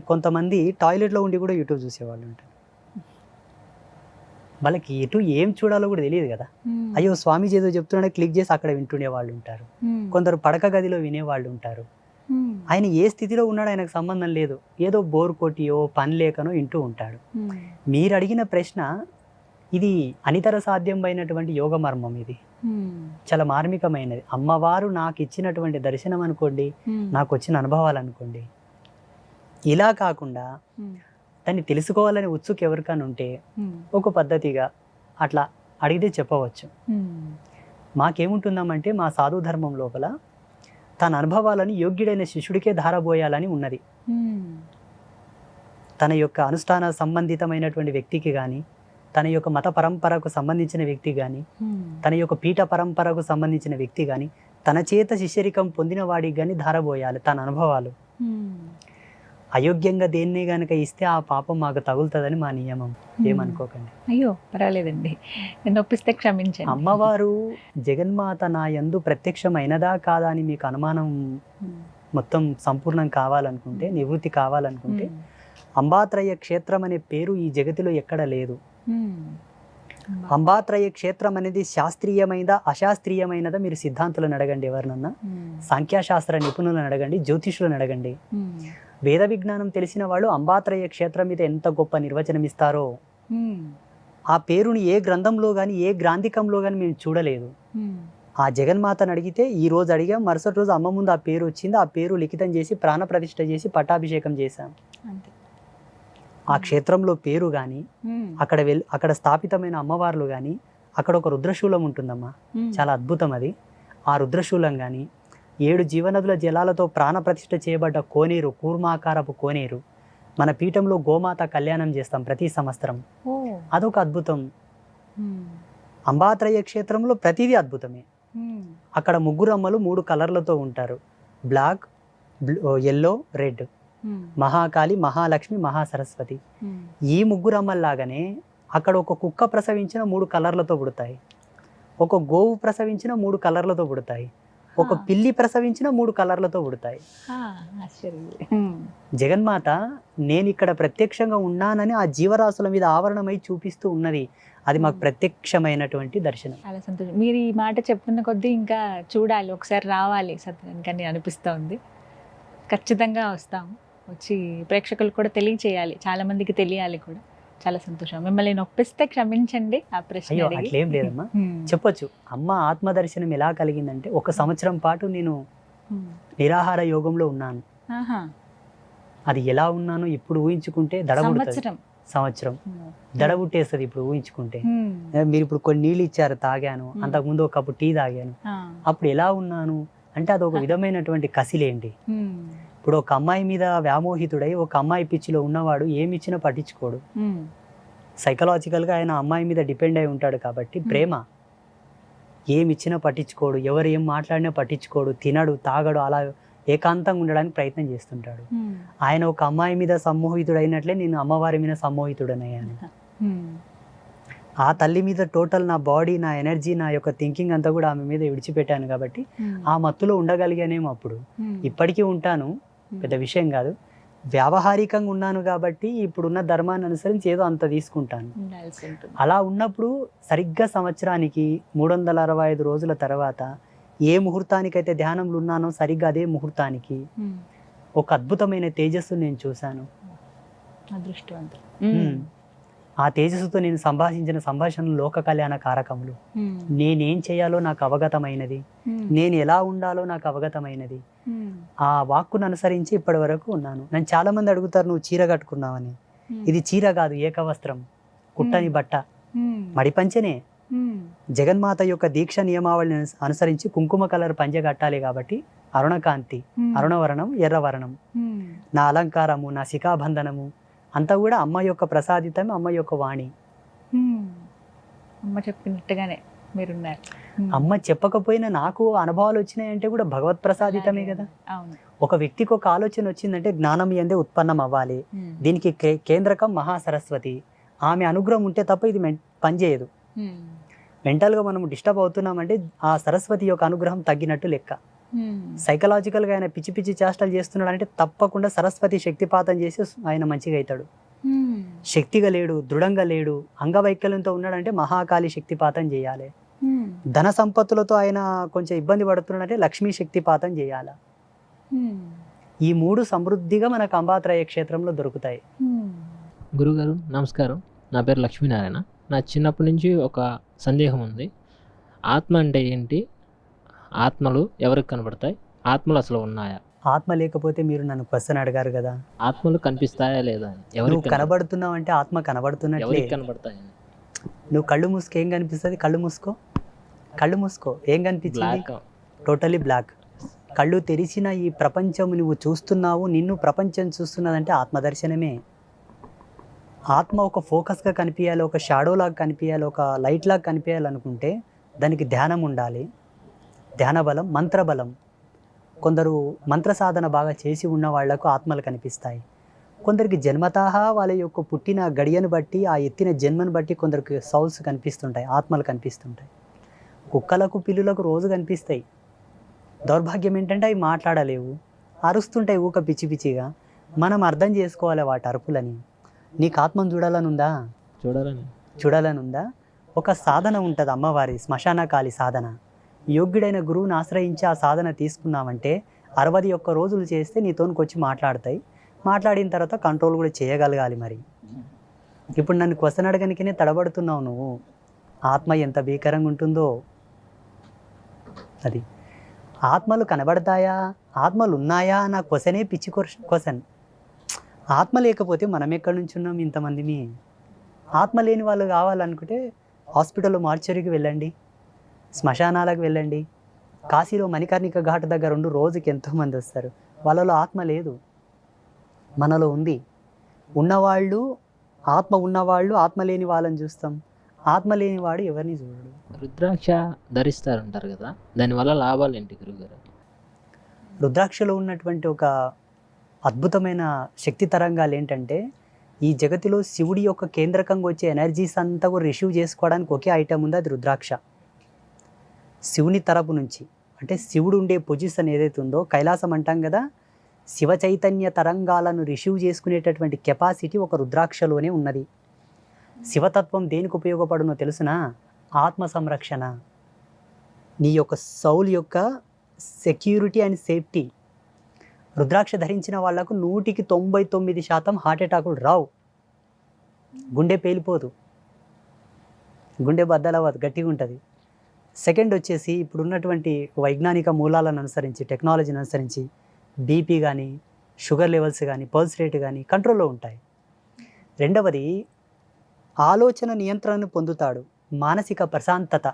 కొంతమంది టాయిలెట్లో ఉండి కూడా యూట్యూబ్ చూసేవాళ్ళు ఉంటారు. వాళ్ళకి ఎటు ఏం చూడాలో కూడా తెలియదు కదా. అయ్యో స్వామీజీ ఏదో చెప్తున్నాడో క్లిక్ చేసి అక్కడ వింటునే వాళ్ళు ఉంటారు. కొందరు పడక గదిలో వినేవాళ్ళు ఉంటారు. ఆయన ఏ స్థితిలో ఉన్నాడో ఆయనకు సంబంధం లేదు. ఏదో బోర్ కొట్టియో పని లేకనో వింటూ ఉంటాడు. మీరు అడిగిన ప్రశ్న, ఇది అనితర సాధ్యమైనటువంటి యోగ మర్మం. ఇది చాలా మార్మికమైనది. అమ్మవారు నాకు ఇచ్చినటువంటి దర్శనం అనుకోండి, నాకు వచ్చిన అనుభవాలు అనుకోండి. ఇలా కాకుండా దాన్ని తెలుసుకోవాలని ఉత్సుకు ఎవరికైనా ఉంటే ఒక పద్ధతిగా అట్లా అడిగితే చెప్పవచ్చు. మాకేముంటుందామంటే, మా సాధు ధర్మం లోపల తన అనుభవాలను యోగ్యుడైన శిష్యుడికే ధారబోయాలని ఉన్నది. తన యొక్క అనుష్ఠాన సంబంధితమైనటువంటి వ్యక్తికి కానీ, తన యొక్క మత పరంపరకు సంబంధించిన వ్యక్తి కానీ, తన యొక్క పీఠ పరంపరకు సంబంధించిన వ్యక్తి కానీ, తన చేత శిష్యరికం పొందిన వాడికి కానీ ధారబోయాలి తన అనుభవాలు. అయోగ్యంగా దేన్ని గనక ఇస్తే ఆ పాపం మాకు తగులుతుందని మా నియమం. ఏమనుకోకండి. అయ్యో పర్వాలేదండి, నొప్పిస్తే క్షమించండి. అమ్మవారు జగన్మాత నా యందు ప్రత్యక్షమైనదా కాదా అని మీకు అనుమానం మొత్తం సంపూర్ణం కావాలనుకుంటే, నివృత్తి కావాలనుకుంటే, అంబాత్రయ క్షేత్రం అనే పేరు ఈ జగతిలో ఎక్కడ లేదు. అంబాత్రయ క్షేత్రం అనేది శాస్త్రీయమైనదా అశాస్త్రీయమైనదా మీరు సిద్ధాంతులను అడగండి, ఎవరినన్నా సాంఖ్యశాస్త్ర నిపుణులను అడగండి, జ్యోతిషులను అడగండి. వేద విజ్ఞానం తెలిసిన వాళ్ళు అంబాత్రయ క్షేత్రం మీద ఎంత గొప్ప నిర్వచనం ఇస్తారో. ఆ పేరుని ఏ గ్రంథంలో కానీ ఏ గ్రాంధికంలో కానీ మేము చూడలేదు. ఆ జగన్మాతను అడిగితే, ఈ రోజు అడిగాం, మరుసటి రోజు అమ్మ ముందు ఆ పేరు వచ్చింది. ఆ పేరు లిఖితం చేసి ప్రాణప్రతిష్ఠ చేసి పట్టాభిషేకం చేశాం. ఆ క్షేత్రంలో పేరు కానీ, అక్కడ స్థాపితమైన అమ్మవార్లు కానీ, అక్కడ ఒక రుద్రశూలం ఉంటుందమ్మా, చాలా అద్భుతం అది. ఆ రుద్రశూలం కానీ, 7 జీవనదుల జలాలతో ప్రాణప్రతిష్ఠ చేయబడ్డ కోనేరు, కూర్మాకారపు కోనేరు, మన పీఠంలో గోమాత కళ్యాణం చేస్తాం ప్రతి సంవత్సరం. అదొక అద్భుతం. అంబాత్రయ క్షేత్రంలో ప్రతిదీ అద్భుతమే. అక్కడ 3 అమ్మలు 3 కలర్లతో ఉంటారు, black, yellow, red. Mahakali, Mahalakshmi, Mahasaraswati. ఈ 3 అమ్మల్లాగానే అక్కడ ఒక కుక్క ప్రసవించిన 3 కలర్లతో పుడతాయి, ఒక గోవు ప్రసవించిన 3 కలర్లతో పుడతాయి, ఒక పిల్లి ప్రసవించిన 3 కలర్లతో పుడతాయి. జగన్మాత నేను ఇక్కడ ప్రత్యక్షంగా ఉన్నానని ఆ జీవరాశుల మీద ఆవరణమై చూపిస్తూ ఉన్నది. అది మాకు ప్రత్యక్షమైనటువంటి దర్శనం. చాలా సంతోషం. మీరు ఈ మాట చెప్తున్న కొద్దీ ఇంకా చూడాలి, ఒకసారి రావాలి సత్యానికి అనిపిస్తూ ఉంది. ఖచ్చితంగా వస్తాం, వచ్చి ప్రేక్షకులు కూడా తెలియచేయాలి, చాలా మందికి తెలియాలి కూడా. చాలా సంతోషం. మిమ్మల్ని నొప్పిస్తే క్షమించండి. ఆ ప్రశ్న అయ్యో అట్లేం లేదమ్మా, చెప్పొచ్చు. అమ్మ ఆత్మదర్శనం ఎలా కలిగిందంటే, 1 సంవత్సరం పాటు నేను నిరాహార యోగంలో ఉన్నాను. అది ఎలా ఉన్నాను ఇప్పుడు ఊహించుకుంటే సంవత్సరం దడబుట్టేస్తుంది ఇప్పుడు ఊహించుకుంటే. మీరు ఇప్పుడు కొన్ని నీళ్ళు ఇచ్చారు, తాగాను. అంతకుముందు 1 కప్పు టీ తాగాను. అప్పుడు ఎలా ఉన్నాను అంటే, అదొక విధమైనటువంటి కసిలేండి. ఇప్పుడు ఒక అమ్మాయి మీద వ్యామోహితుడై ఒక అమ్మాయి పిచ్చిలో ఉన్నవాడు ఏమిచ్చినా పట్టించుకోడు. సైకలాజికల్గా ఆయన అమ్మాయి మీద డిపెండ్ అయి ఉంటాడు కాబట్టి, ప్రేమ ఏమిచ్చినా పట్టించుకోడు, ఎవరు ఏం మాట్లాడినా పట్టించుకోడు, తినడు, తాగడు, అలా ఏకాంతంగా ఉండడానికి ప్రయత్నం చేస్తుంటాడు. ఆయన ఒక అమ్మాయి మీద సమ్మోహితుడైనట్లే నేను అమ్మవారి మీద సమ్మోహితుడనయ్యాను. ఆ తల్లి మీద టోటల్ నా బాడీ, నా ఎనర్జీ, నా యొక్క థింకింగ్ అంతా కూడా ఆమె మీద విడిచిపెట్టాను కాబట్టి ఆ మత్తులో ఉండగలిగానేమో. అప్పుడు ఇప్పటికీ ఉంటాను, పెద్ద విషయం కాదు. వ్యావహారికంగా ఉన్నాను కాబట్టి ఇప్పుడున్న ధర్మాన్ని అనుసరించి ఏదో అంత తీసుకుంటాను. ఉండాల్సి ఉంటుంది. అలా ఉన్నప్పుడు సరిగ్గా సంవత్సరానికి 365 రోజుల తర్వాత ఏ ముహూర్తానికైతే ధ్యానంలో ఉన్నానో సరిగ్గా అదే ముహూర్తానికి ఒక అద్భుతమైన తేజస్సు నేను చూశాను. అదృష్టవంతులు. ఆ తేజస్సుతో నేను సంభాషించిన సంభాషణలు లోక కళ్యాణ కారకములు. నేనేం చేయాలో నాకు అవగతమైనది, నేను ఎలా ఉండాలో నాకు అవగతమైనది. ఆ వాక్కును అనుసరించి ఇప్పటి వరకు ఉన్నాను. నన్ను చాలా మంది అడుగుతారు, నువ్వు చీర కట్టుకున్నావని. ఇది చీర కాదు, ఏకవస్త్రం, కుట్టని బట్ట, మడిపంచనే. జగన్మాత యొక్క దీక్ష నియమావళిని అనుసరించి కుంకుమ కలర్ పంచె కట్టాలి కాబట్టి అరుణకాంతి, అరుణవర్ణం, ఎర్రవర్ణం. నా అలంకారము, నా శిఖాబంధనము అంతా కూడా అమ్మ యొక్క ప్రసాదితం, అమ్మ యొక్క వాణి. అమ్మ చెప్పినట్టుగానే మీరున్నారు. అమ్మ చెప్పకపోయినా నాకు అనుభవాలు వచ్చినాయంటే కూడా భగవత్ ప్రసాదితమే కదా. అవును. ఒక వ్యక్తికి ఒక ఆలోచన వచ్చిందంటే జ్ఞానం ఎందే ఉత్పన్నం అవ్వాలి. దీనికి కేంద్రకం మహాసరస్వతి. ఆమె అనుగ్రహం ఉంటే తప్ప ఇది పనిచేయదు. మెంటల్గా మనం డిస్టర్బ్ అవుతున్నామంటే ఆ సరస్వతి యొక్క అనుగ్రహం తగ్గినట్టు లెక్క. సైకలాజికల్గా ఆయన పిచ్చి పిచ్చి చేష్టలు చేస్తున్నాడు అంటే తప్పకుండా సరస్వతి శక్తిపాతం చేసి ఆయన మంచిగా అవుతాడు. శక్తిగా లేడు, దృఢంగా లేడు, అంగవైకల్యంతో ఉన్నాడంటే మహాకాళి శక్తిపాతం చేయాలి. ధన సంపత్తులతో ఆయన కొంచెం ఇబ్బంది పడుతున్నాడంటే లక్ష్మీ శక్తిపాతం చేయాలి. ఈ మూడు సమృద్ధిగా మనకు అంబాత్రయ క్షేత్రంలో దొరుకుతాయి. గురుగారు నమస్కారం, నా పేరు లక్ష్మీనారాయణ. నా చిన్నప్పటి నుంచి ఒక సందేహం ఉంది. ఆత్మ అంటే ఏంటి? ఆత్మలు ఎవరికి కనబడతాయి? ఆత్మలు అసలు ఉన్నాయా? ఆత్మ లేకపోతే మీరు నన్ను క్వశ్చన్ అడిగారు కదా, ఆత్మలు కనిపిస్తాయా లేదా అని. నువ్వు కనబడుతున్నావు అంటే ఆత్మ కనబడుతున్నట్లే. ఎవరికి కనబడతాయని? నువ్వు కళ్ళు మూసుకో, ఏం కనిపిస్తుంది? కళ్ళు మూసుకో, కళ్ళు మూసుకో, ఏం కనిపించింది? Totally black. కళ్ళు తెరిచిన ఈ ప్రపంచం నువ్వు చూస్తున్నావు, నిన్ను ప్రపంచం చూస్తున్నదంటే ఆత్మదర్శనమే. ఆత్మ ఒక ఫోకస్గా కనిపించాలి, ఒక షాడో లాగా కనిపించాలి, ఒక లైట్ లాగా కనిపించాలనుకుంటే దానికి ధ్యానం ఉండాలి. ధ్యాన బలం, మంత్రబలం. కొందరు మంత్ర సాధన బాగా చేసి ఉన్న వాళ్లకు ఆత్మలు కనిపిస్తాయి. కొందరికి జన్మతః వాళ్ళ యొక్క పుట్టిన గడియను బట్టి, ఆ ఎత్తిన జన్మను బట్టి కొందరికి సౌల్స్ కనిపిస్తుంటాయి, ఆత్మలు కనిపిస్తుంటాయి. కుక్కలకు, పిల్లులకు రోజు కనిపిస్తాయి. దౌర్భాగ్యం ఏంటంటే అవి మాట్లాడలేవు, అరుస్తుంటాయి ఊక పిచ్చి పిచ్చిగా. మనం అర్థం చేసుకోవాలి వాటి అరుపులని. నీకు ఆత్మను చూడాలనుందా? చూడాలనుందా? ఒక సాధన ఉంటుంది అమ్మవారి, శ్మశానకాలి సాధన. యోగ్యుడైన గురువుని ఆశ్రయించి ఆ సాధన తీసుకున్నామంటే 61 రోజులు చేస్తే నీతోనికి వచ్చి మాట్లాడతాయి. మాట్లాడిన తర్వాత కంట్రోల్ కూడా చేయగలగాలి. మరి ఇప్పుడు నన్ను క్వశ్చన్ అడగనికనే తడబడుతున్నావు నువ్వు. ఆత్మ ఎంత భీకరంగా ఉంటుందో. అది ఆత్మలు కనబడతాయా, ఆత్మలు ఉన్నాయా నా క్వశ్చనే పిచ్చి క్వశ్చన్. ఆత్మ లేకపోతే మనం ఎక్కడి నుంచి ఉన్నాం ఇంతమందిని? ఆత్మ లేని వాళ్ళు కావాలనుకుంటే హాస్పిటల్లో మార్చరీకి వెళ్ళండి, శ్మశానాలకు వెళ్ళండి. కాశీలో మణికర్ణిక ఘాట్ దగ్గర ఉండి రోజుకి ఎంతోమంది వస్తారు. వాళ్ళలో ఆత్మ లేదు, మనలో ఉంది. ఉన్నవాళ్ళు, ఆత్మ ఉన్నవాళ్ళు, ఆత్మ లేని వాళ్ళని చూస్తాం. ఆత్మ లేనివాడు ఎవరిని చూడడు. రుద్రాక్ష ధరిస్తారంటారు కదా, దానివల్ల లాభాలు ఏంటి గురుగారు? రుద్రాక్షలో ఉన్నటువంటి ఒక అద్భుతమైన శక్తి తరంగాలు ఏంటంటే, ఈ జగతిలో శివుడి యొక్క కేంద్రకంగా వచ్చే ఎనర్జీస్ అంతా కూడా రిసీవ్ చేసుకోవడానికి ఒకే ఐటమ్ ఉంది, అది రుద్రాక్ష. శివుని తరపు నుంచి, అంటే శివుడు ఉండే పొజిషన్ ఏదైతే ఉందో, కైలాసం అంటాం కదా, శివ చైతన్య తరంగాలను రిసీవ్ చేసుకునేటటువంటి కెపాసిటీ ఒక రుద్రాక్షలోనే ఉన్నది. శివతత్వం దేనికి ఉపయోగపడునో తెలుసునా? ఆత్మ సంరక్షణ, నీ యొక్క సౌల్ యొక్క సెక్యూరిటీ అండ్ సేఫ్టీ. రుద్రాక్ష ధరించిన వాళ్లకు 99% హార్ట్ అటాకులు రావు, గుండె పేలిపోదు, గుండె బద్దలవ్వదు, గట్టిగా ఉంటుంది. సెకండ్ వచ్చేసి ఇప్పుడున్నటువంటి వైజ్ఞానిక మూలాలను అనుసరించి, టెక్నాలజీని అనుసరించి బీపీ కానీ, షుగర్ లెవెల్స్ కానీ, పల్స్ రేట్ కానీ కంట్రోల్లో ఉంటాయి. రెండవది ఆలోచన నియంత్రణను పొందుతాడు, మానసిక ప్రశాంతత.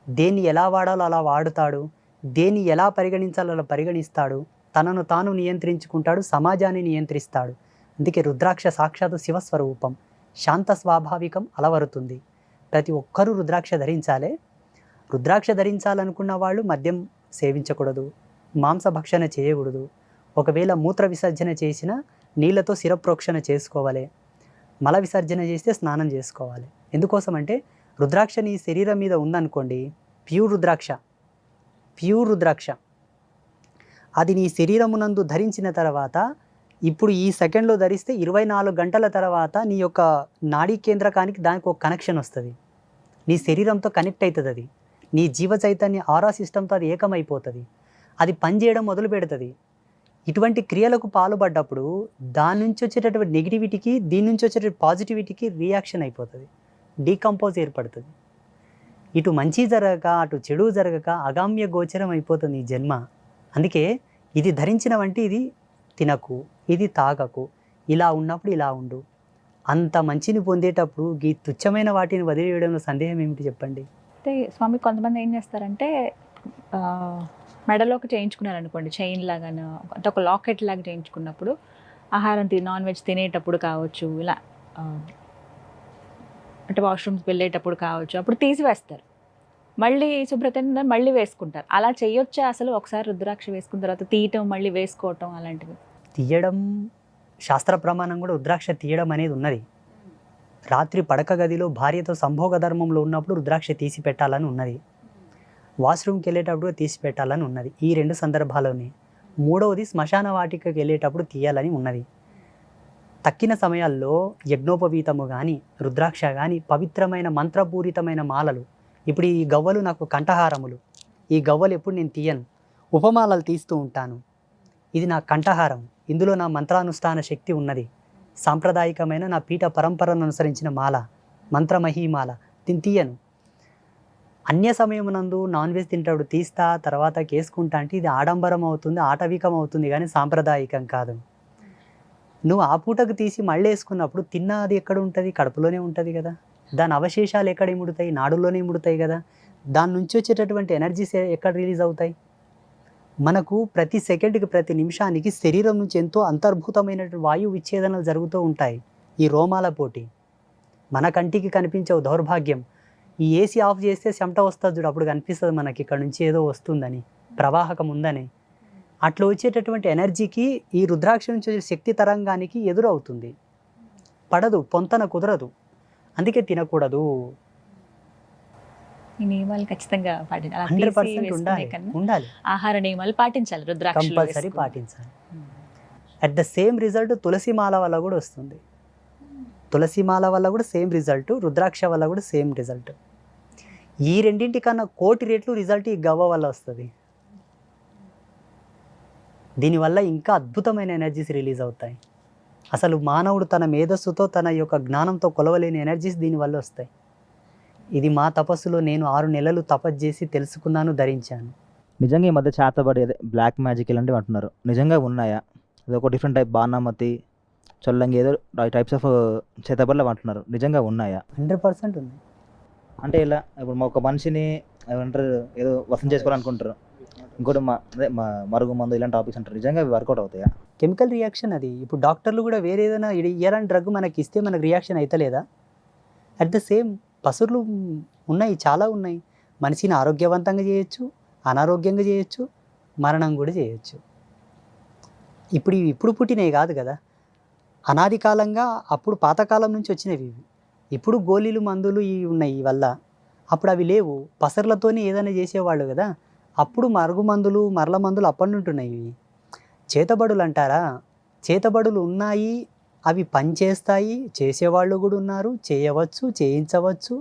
దేన్ని ఎలా వాడాలో అలా వాడుతాడు, దేన్ని ఎలా పరిగణించాలో అలా పరిగణిస్తాడు, తనను తాను నియంత్రించుకుంటాడు, సమాజాన్ని నియంత్రిస్తాడు. అందుకే రుద్రాక్ష సాక్షాత్తు శివస్వరూపం, శాంత స్వాభావికం, అలవరుతుంది. ప్రతి ఒక్కరూ రుద్రాక్ష ధరించాలి. రుద్రాక్ష ధరించాలనుకున్న వాళ్ళు మద్యం సేవించకూడదు, మాంసభక్షణ చేయకూడదు. ఒకవేళ మూత్ర విసర్జన చేసిన నీళ్ళతో శిరప్రోక్షణ చేసుకోవాలి, మల విసర్జన చేస్తే స్నానం చేసుకోవాలి. ఎందుకోసం అంటే రుద్రాక్ష నీ శరీరం మీద ఉందనుకోండి, ప్యూర్ రుద్రాక్ష, అది నీ శరీరమునందు ధరించిన తర్వాత ఇప్పుడు ఈ సెకండ్లో ధరిస్తే 24 గంటల తర్వాత నీ యొక్క నాడీ కేంద్రకానికి దానికి ఒక కనెక్షన్ వస్తుంది, నీ శరీరంతో కనెక్ట్ అవుతుంది, అది నీ జీవ చైతన్య ఆరా సిస్టంతో అది ఏకమైపోతుంది, అది పనిచేయడం మొదలు పెడుతుంది. ఇటువంటి క్రియలకు పాల్పడ్డప్పుడు దాని నుంచి వచ్చేటటువంటి నెగిటివిటీకి దీని నుంచి వచ్చేటటువంటి పాజిటివిటీకి రియాక్షన్ అయిపోతుంది, డీకంపోజ్ ఏర్పడుతుంది. ఇటు మంచి జరగక అటు చెడు జరగక అగామ్య గోచరం అయిపోతుంది ఈ జన్మ. అందుకే ఇది ధరించిన వంటి ఇది తినకు, ఇది తాగకు, ఇలా ఉన్నప్పుడు ఇలా ఉండు. అంత మంచిని పొందేటప్పుడు ఈ తుచ్చమైన వాటిని వదిలివేయడంలో సందేహం ఏమిటి చెప్పండి? అయితే స్వామి కొంతమంది ఏం చేస్తారంటే మెడలోకి చేయించుకున్నారు అనుకోండి, చైన్ లాగాను, అంటే ఒక లాకెట్ లాగా చేయించుకున్నప్పుడు ఆహారం నాన్ వెజ్ తినేటప్పుడు కావచ్చు, ఇలా అంటే వాష్రూమ్స్ వెళ్ళేటప్పుడు కావచ్చు, అప్పుడు తీసివేస్తారు, మళ్ళీ శుభ్రత మళ్ళీ వేసుకుంటారు. అలా చేయొచ్చా అసలు? ఒకసారి రుద్రాక్ష వేసుకున్న తర్వాత తీయటం మళ్ళీ వేసుకోవటం అలాంటివి? తీయడం శాస్త్ర ప్రమాణం కూడా రుద్రాక్ష తీయడం అనేది ఉన్నది. రాత్రి పడక గదిలో భార్యతో సంభోగ ధర్మంలో ఉన్నప్పుడు రుద్రాక్ష తీసి పెట్టాలని ఉన్నది, వాష్రూమ్కి వెళ్ళేటప్పుడు తీసి పెట్టాలని ఉన్నది, ఈ 2 సందర్భాల్లోనే. మూడవది శ్మశాన వాటికకి వెళ్ళేటప్పుడు తీయాలని ఉన్నది. తక్కిన సమయాల్లో యజ్ఞోపవీతము కానీ రుద్రాక్ష కానీ పవిత్రమైన మంత్రపూరితమైన మాలలు, ఇప్పుడు ఈ గవ్వలు నాకు కంఠహారములు, ఈ గవ్వలు ఎప్పుడు నేను తీయను, ఉపమాలలు తీస్తూ ఉంటాను. ఇది నా కంఠహారం, ఇందులో నా మంత్రానుష్ఠాన శక్తి ఉన్నది, సాంప్రదాయకమైన నా పీఠ పరంపరను అనుసరించిన మాల, మంత్రమహీమాల, దీన్ని తీయను. అన్య సమయమునందు నాన్ వెజ్ తింటాడు తీస్తా తర్వాత కేసుకుంటా అంటే ఇది ఆడంబరం అవుతుంది, ఆటవికం అవుతుంది, కానీ సాంప్రదాయకం కాదు. నువ్వు ఆ పూటకు తీసి మళ్ళీ వేసుకున్నప్పుడు తిన్నది ఎక్కడ ఉంటుంది? కడుపులోనే ఉంటుంది కదా. దాని అవశేషాలు ఎక్కడ ఇముడుతాయి? నాడుల్లోనే ఇముడుతాయి కదా. దాని నుంచి వచ్చేటటువంటి ఎనర్జీస్ ఎక్కడ రిలీజ్ అవుతాయి? మనకు ప్రతి సెకండ్కి ప్రతి నిమిషానికి శరీరం నుంచి ఎంతో అంతర్భూతమైనటువంటి వాయువు విచ్ఛేదనలు జరుగుతూ ఉంటాయి. ఈ రోమాల పోటీ మన కంటికి కనిపించవు, దౌర్భాగ్యం. ఈ ఏసీ ఆఫ్ చేస్తే చెమట వస్తుంది చూడు, అప్పుడు కనిపిస్తుంది మనకి ఇక్కడ నుంచి ఏదో వస్తుందని, ప్రవాహకం ఉందని. అట్లా వచ్చేటటువంటి ఎనర్జీకి ఈ రుద్రాక్ష నుంచి వచ్చే శక్తి తరంగానికి ఎదురవుతుంది, పడదు, పొంతన కుదరదు. అందుకే తినకూడదు. ఈ నియమాలు ఖచ్చితంగా పాటించాలి. 100% ఉండాలి. ఆహార నియమాలు పాటించాలి, రుద్రాక్ష కంపల్సరీ పాటించాలి. అట్ ద సేమ్ రిజల్ట్ తులసి మాల వల్ల కూడా వస్తుంది. తులసి మాల వల్ల కూడా సేమ్ రిజల్ట్, రుద్రాక్ష వల్ల కూడా సేమ్ రిజల్ట్. ఈ రెండింటికన్నా 1,000,000 రెట్లు రిజల్ట్ ఈ గవ్వ వల్ల వస్తుంది. దీనివల్ల ఇంకా అద్భుతమైన ఎనర్జీస్ రిలీజ్ అవుతాయి. అసలు మానవుడు తన మేధస్సుతో తన యొక్క జ్ఞానంతో కొలవలేని ఎనర్జీస్ దీనివల్ల వస్తాయి. ఇది మా తపస్సులో నేను 6 నెలలు తపస్సు చేసి తెలుసుకున్నాను, ధరించాను. నిజంగా ఈ మధ్య చేతబడి అదే బ్లాక్ మ్యాజిక్ ఇలాంటివి అంటున్నారు, నిజంగా ఉన్నాయా? అది ఒక డిఫరెంట్ టైప్ బాణామతి చొల్లంగి ఏదో టైప్స్ ఆఫ్ చేతబడులు అంటున్నారు, నిజంగా ఉన్నాయా? 100% ఉన్నాయి. అంటే ఇలా ఇప్పుడు ఒక మనిషిని ఏమంటారు ఏదో వసం చేసుకోవాలనుకుంటారు, ఇంకోటి మా మరుగు మందు ఇలాంటి టాపిక్స్ అంటారు, నిజంగా అవి వర్కౌట్ అవుతాయా? కెమికల్ రియాక్షన్ అది. ఇప్పుడు డాక్టర్లు కూడా వేరే ఏదైనా ఇయరాని డ్రగ్ మనకి ఇస్తే మనకు రియాక్షన్ అవుతలేదా? అట్ ద సేమ్ పసురులు ఉన్నాయి, చాలా ఉన్నాయి. మనిషిని ఆరోగ్యవంతంగా చేయొచ్చు, అనారోగ్యంగా చేయొచ్చు, మరణం కూడా చేయొచ్చు. ఇప్పుడు పుట్టినవి కాదు కదా, అనాది కాలంగా అప్పుడు పాతకాలం నుంచి వచ్చినవి ఇవి. ఇప్పుడు గోళీలు మందులు ఇవి ఉన్నాయి ఈ వల్ల, అప్పుడు అవి లేవు. పసర్లతోనే ఏదైనా చేసేవాళ్ళు కదా, అప్పుడు మరుగు మందులు మరల మందులు అప్పటి నుండి ఉన్నాయి. ఇవి చేతబడులు అంటారా? చేతబడులు ఉన్నాయి, అవి పనిచేస్తాయి, చేసేవాళ్ళు కూడా ఉన్నారు, చేయవచ్చు, చేయించవచ్చు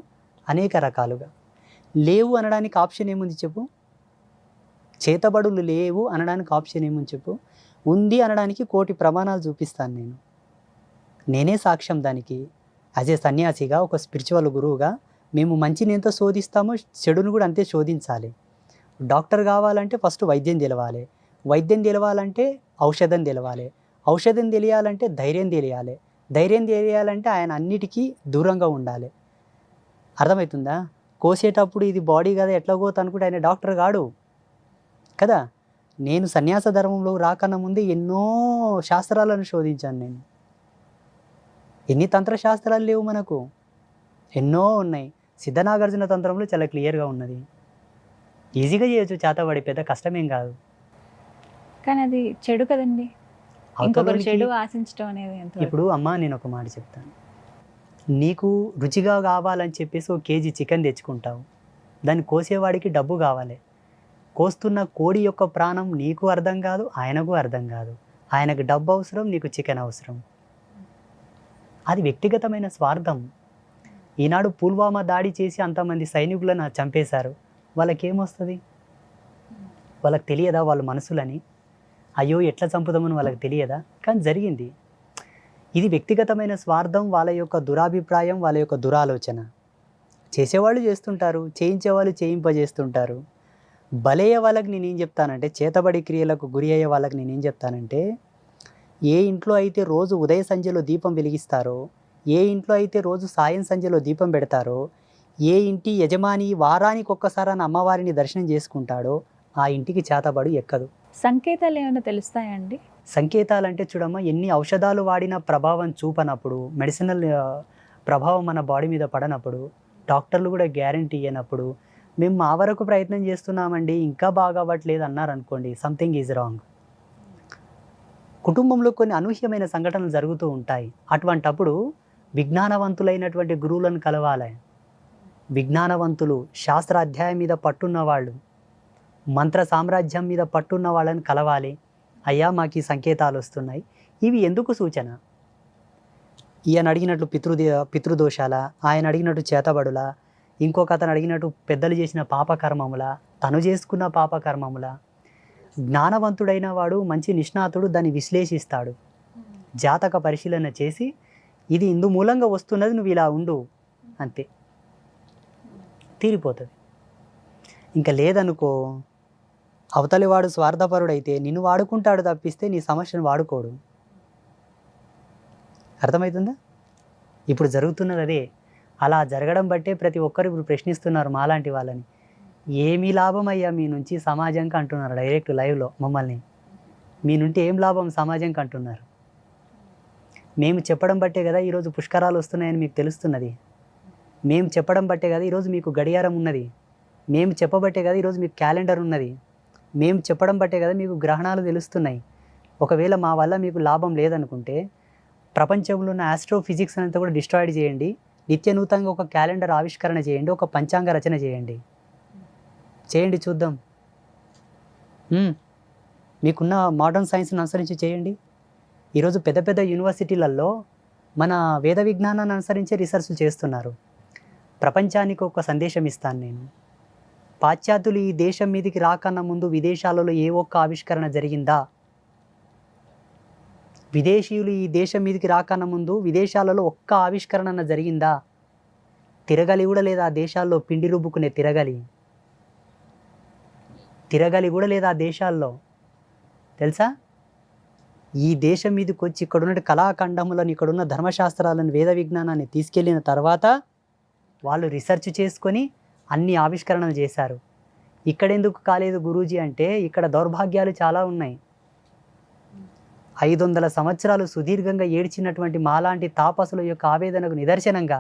అనేక రకాలుగా. లేవు అనడానికి ఆప్షన్ ఏముంది చెప్పు? చేతబడులు లేవు అనడానికి ఆప్షన్ ఏముంది చెప్పు? ఉంది అనడానికి 1,000,000 ప్రమాణాలు చూపిస్తాను నేను. నేనే సాక్ష్యం దానికి. యాజ్ ఏ సన్యాసిగా, ఒక స్పిరిచువల్ గురువుగా మేము మంచిని ఎంత శోధిస్తామో చెడును కూడా అంతే శోధించాలి. డాక్టర్ కావాలంటే ఫస్ట్ వైద్యం తెలవాలి, వైద్యం తెలవాలంటే ఔషధం తెలవాలి, ఔషధం తెలియాలంటే ధైర్యం తెలియాలి, ధైర్యం తెలియాలంటే ఆయన అన్నిటికీ దూరంగా ఉండాలి. అర్థమవుతుందా? కోసేటప్పుడు ఇది బాడీ కదా ఎట్లా కోత అనుకుంటే ఆయన డాక్టర్ కాడు కదా. నేను సన్యాస ధర్మంలో రాకన్నా ముందే ఎన్నో శాస్త్రాలను శోధించాను నేను. ఎన్ని తంత్రశాస్త్రాలు లేవు మనకు? ఎన్నో ఉన్నాయి. సిద్ధనాగార్జున తంత్రంలో చాలా క్లియర్గా ఉన్నది. ఈజీగా చేయొచ్చు, చేతబడి, పెద్ద కష్టమేం కాదు. కానీ అది చెడు కదండి, ఇంకొకరు చెడు ఆశించడం అనేది ఎంత. ఇప్పుడు అమ్మ నేను ఒక మాట చెప్తాను, నీకు రుచిగా కావాలని చెప్పేసి 1 కేజీ చికెన్ తెచ్చుకుంటావు, దాన్ని కోసేవాడికి డబ్బు కావాలి. కోస్తున్న కోడి యొక్క ప్రాణం నీకు అర్థం కాదు, ఆయనకు అర్థం కాదు. ఆయనకు డబ్బు అవసరం, నీకు చికెన్ అవసరం. అది వ్యక్తిగతమైన స్వార్థం. ఈనాడు పుల్వామా దాడి చేసి అంతమంది సైనికులను చంపేశారు. వాళ్ళకేమొస్తుంది? వాళ్ళకి తెలియదా వాళ్ళ మనసులని? అయ్యో ఎట్లా చంపుదామని వాళ్ళకి తెలియదా? కానీ జరిగింది. ఇది వ్యక్తిగతమైన స్వార్థం, వాళ్ళ యొక్క దురాభిప్రాయం, వాళ్ళ యొక్క దురాలోచన. చేసేవాళ్ళు చేస్తుంటారు, చేయించేవాళ్ళు చేయింపజేస్తుంటారు. బలయ్యే వాళ్ళకి నేనేం చెప్తానంటే, చేతబడి క్రియలకు గురి అయ్యే వాళ్ళకి నేనేం చెప్తానంటే, ఏ ఇంట్లో అయితే రోజు ఉదయ సంధ్యలో దీపం వెలిగిస్తారో, ఏ ఇంట్లో అయితే రోజు సాయం సంధ్యలో దీపం పెడతారో, ఏ ఇంటి యజమాని వారానికి ఒక్కసారి అమ్మవారిని దర్శనం చేసుకుంటాడో ఆ ఇంటికి చేతబడి ఎక్కదు. సంకేతాలు ఏమైనా తెలుస్తాయండి? సంకేతాలంటే చూడమ్మా, ఎన్ని ఔషధాలు వాడినా ప్రభావం చూపనప్పుడు, మెడిసినల్ ప్రభావం మన బాడీ మీద పడనప్పుడు, డాక్టర్లు కూడా గ్యారంటీ ఇవ్వనప్పుడు, మేము మా వరకు ప్రయత్నం చేస్తున్నామండి ఇంకా బాగా అవ్వట్లేదు అన్నారనుకోండి, సంథింగ్ ఈజ్ రాంగ్. కుటుంబంలో కొన్ని అనూహ్యమైన సంఘటనలు జరుగుతూ ఉంటాయి. అటువంటప్పుడు విజ్ఞానవంతులైనటువంటి గురువులను కలవాలి. విజ్ఞానవంతులు, శాస్త్ర అధ్యాయం మీద పట్టున్న వాళ్ళు, మంత్ర సామ్రాజ్యం మీద పట్టున్న వాళ్ళని కలవాలి. అయ్యా మాకు ఈ సంకేతాలు వస్తున్నాయి, ఇవి ఎందుకు సూచన? ఈయన అడిగినట్లు పితృదోషాల, ఆయన అడిగినట్టు చేతబడుల, ఇంకొక అతను అడిగినట్టు పెద్దలు చేసిన పాపకర్మముల, తను చేసుకున్న పాపకర్మముల. జ్ఞానవంతుడైన వాడు, మంచి నిష్ణాతుడు దాన్ని విశ్లేషిస్తాడు. జాతక పరిశీలన చేసి ఇది ఇందు మూలంగా వస్తున్నది, నువ్వు ఇలా ఉండు, అంతే, తీరిపోతుంది. ఇంకా లేదనుకో, అవతలివాడు స్వార్థపరుడైతే నిన్ను వాడుకుంటాడు తప్పిస్తే నీ సమస్యను వాడుకోడు. అర్థమవుతుందా? ఇప్పుడు జరుగుతున్నది అదే. అలా జరగడం బట్టే ప్రతి ఒక్కరు ఇప్పుడు ప్రశ్నిస్తున్నారు మాలాంటి వాళ్ళని, ఏమీ లాభం అయ్యా మీ నుంచి సమాజంకి అంటున్నారు. డైరెక్ట్ లైవ్లో మమ్మల్ని, మీ నుండి ఏం లాభం సమాజంకి అంటున్నారు. మేము చెప్పడం బట్టే కదా ఈరోజు పుష్కరాలు వస్తున్నాయని మీకు తెలుస్తున్నది. మేము చెప్పడం బట్టే కదా ఈరోజు మీకు గడియారం ఉన్నది. మేము చెప్పబట్టే కదా ఈరోజు మీకు క్యాలెండర్ ఉన్నది. మేము చెప్పడం బట్టే కదా మీకు గ్రహణాలు తెలుస్తున్నాయి. ఒకవేళ మా వల్ల మీకు లాభం లేదనుకుంటే ప్రపంచంలో ఉన్న ఆస్ట్రోఫిజిక్స్ అంతా కూడా డిస్ట్రాయిడ్ చేయండి, నిత్యనూతంగా ఒక క్యాలెండర్ ఆవిష్కరణ చేయండి, ఒక పంచాంగ రచన చేయండి చూద్దాం. మీకున్న మోడర్న్ సైన్స్ని అనుసరించి చేయండి. ఈరోజు పెద్ద పెద్ద యూనివర్సిటీలలో మన వేద విజ్ఞానాన్ని అనుసరించే రీసెర్చ్ చేస్తున్నారు. ప్రపంచానికి ఒక సందేశం ఇస్తాను నేను. పాశ్చాత్యులు ఈ దేశం మీదకి రాకన్నా ముందు విదేశాలలో ఏ ఒక్క ఆవిష్కరణ జరిగిందా? విదేశీయులు ఈ దేశం మీదకి రాకన్నా ముందు విదేశాలలో ఒక్క ఆవిష్కరణ జరిగిందా? తిరగలి కూడా లేదా ఆ దేశాల్లో, పిండి రుబ్బుకునే తిరగలి కూడా లేదా ఆ దేశాల్లో, తెలుసా? ఈ దేశం మీదకి వచ్చి ఇక్కడున్న కళాఖండములను, ఇక్కడున్న ధర్మశాస్త్రాలను, వేద విజ్ఞానాన్ని తీసుకెళ్ళిన తర్వాత వాళ్ళు రీసెర్చ్ చేసుకొని అన్ని ఆవిష్కరణలు చేశారు. ఇక్కడెందుకు కాలేదు గురూజీ అంటే, ఇక్కడ దౌర్భాగ్యాలు చాలా ఉన్నాయి. 500 సంవత్సరాలు సుదీర్ఘంగా ఏడ్చినటువంటి మాలాంటి తాపసుల యొక్క ఆవేదనకు నిదర్శనంగా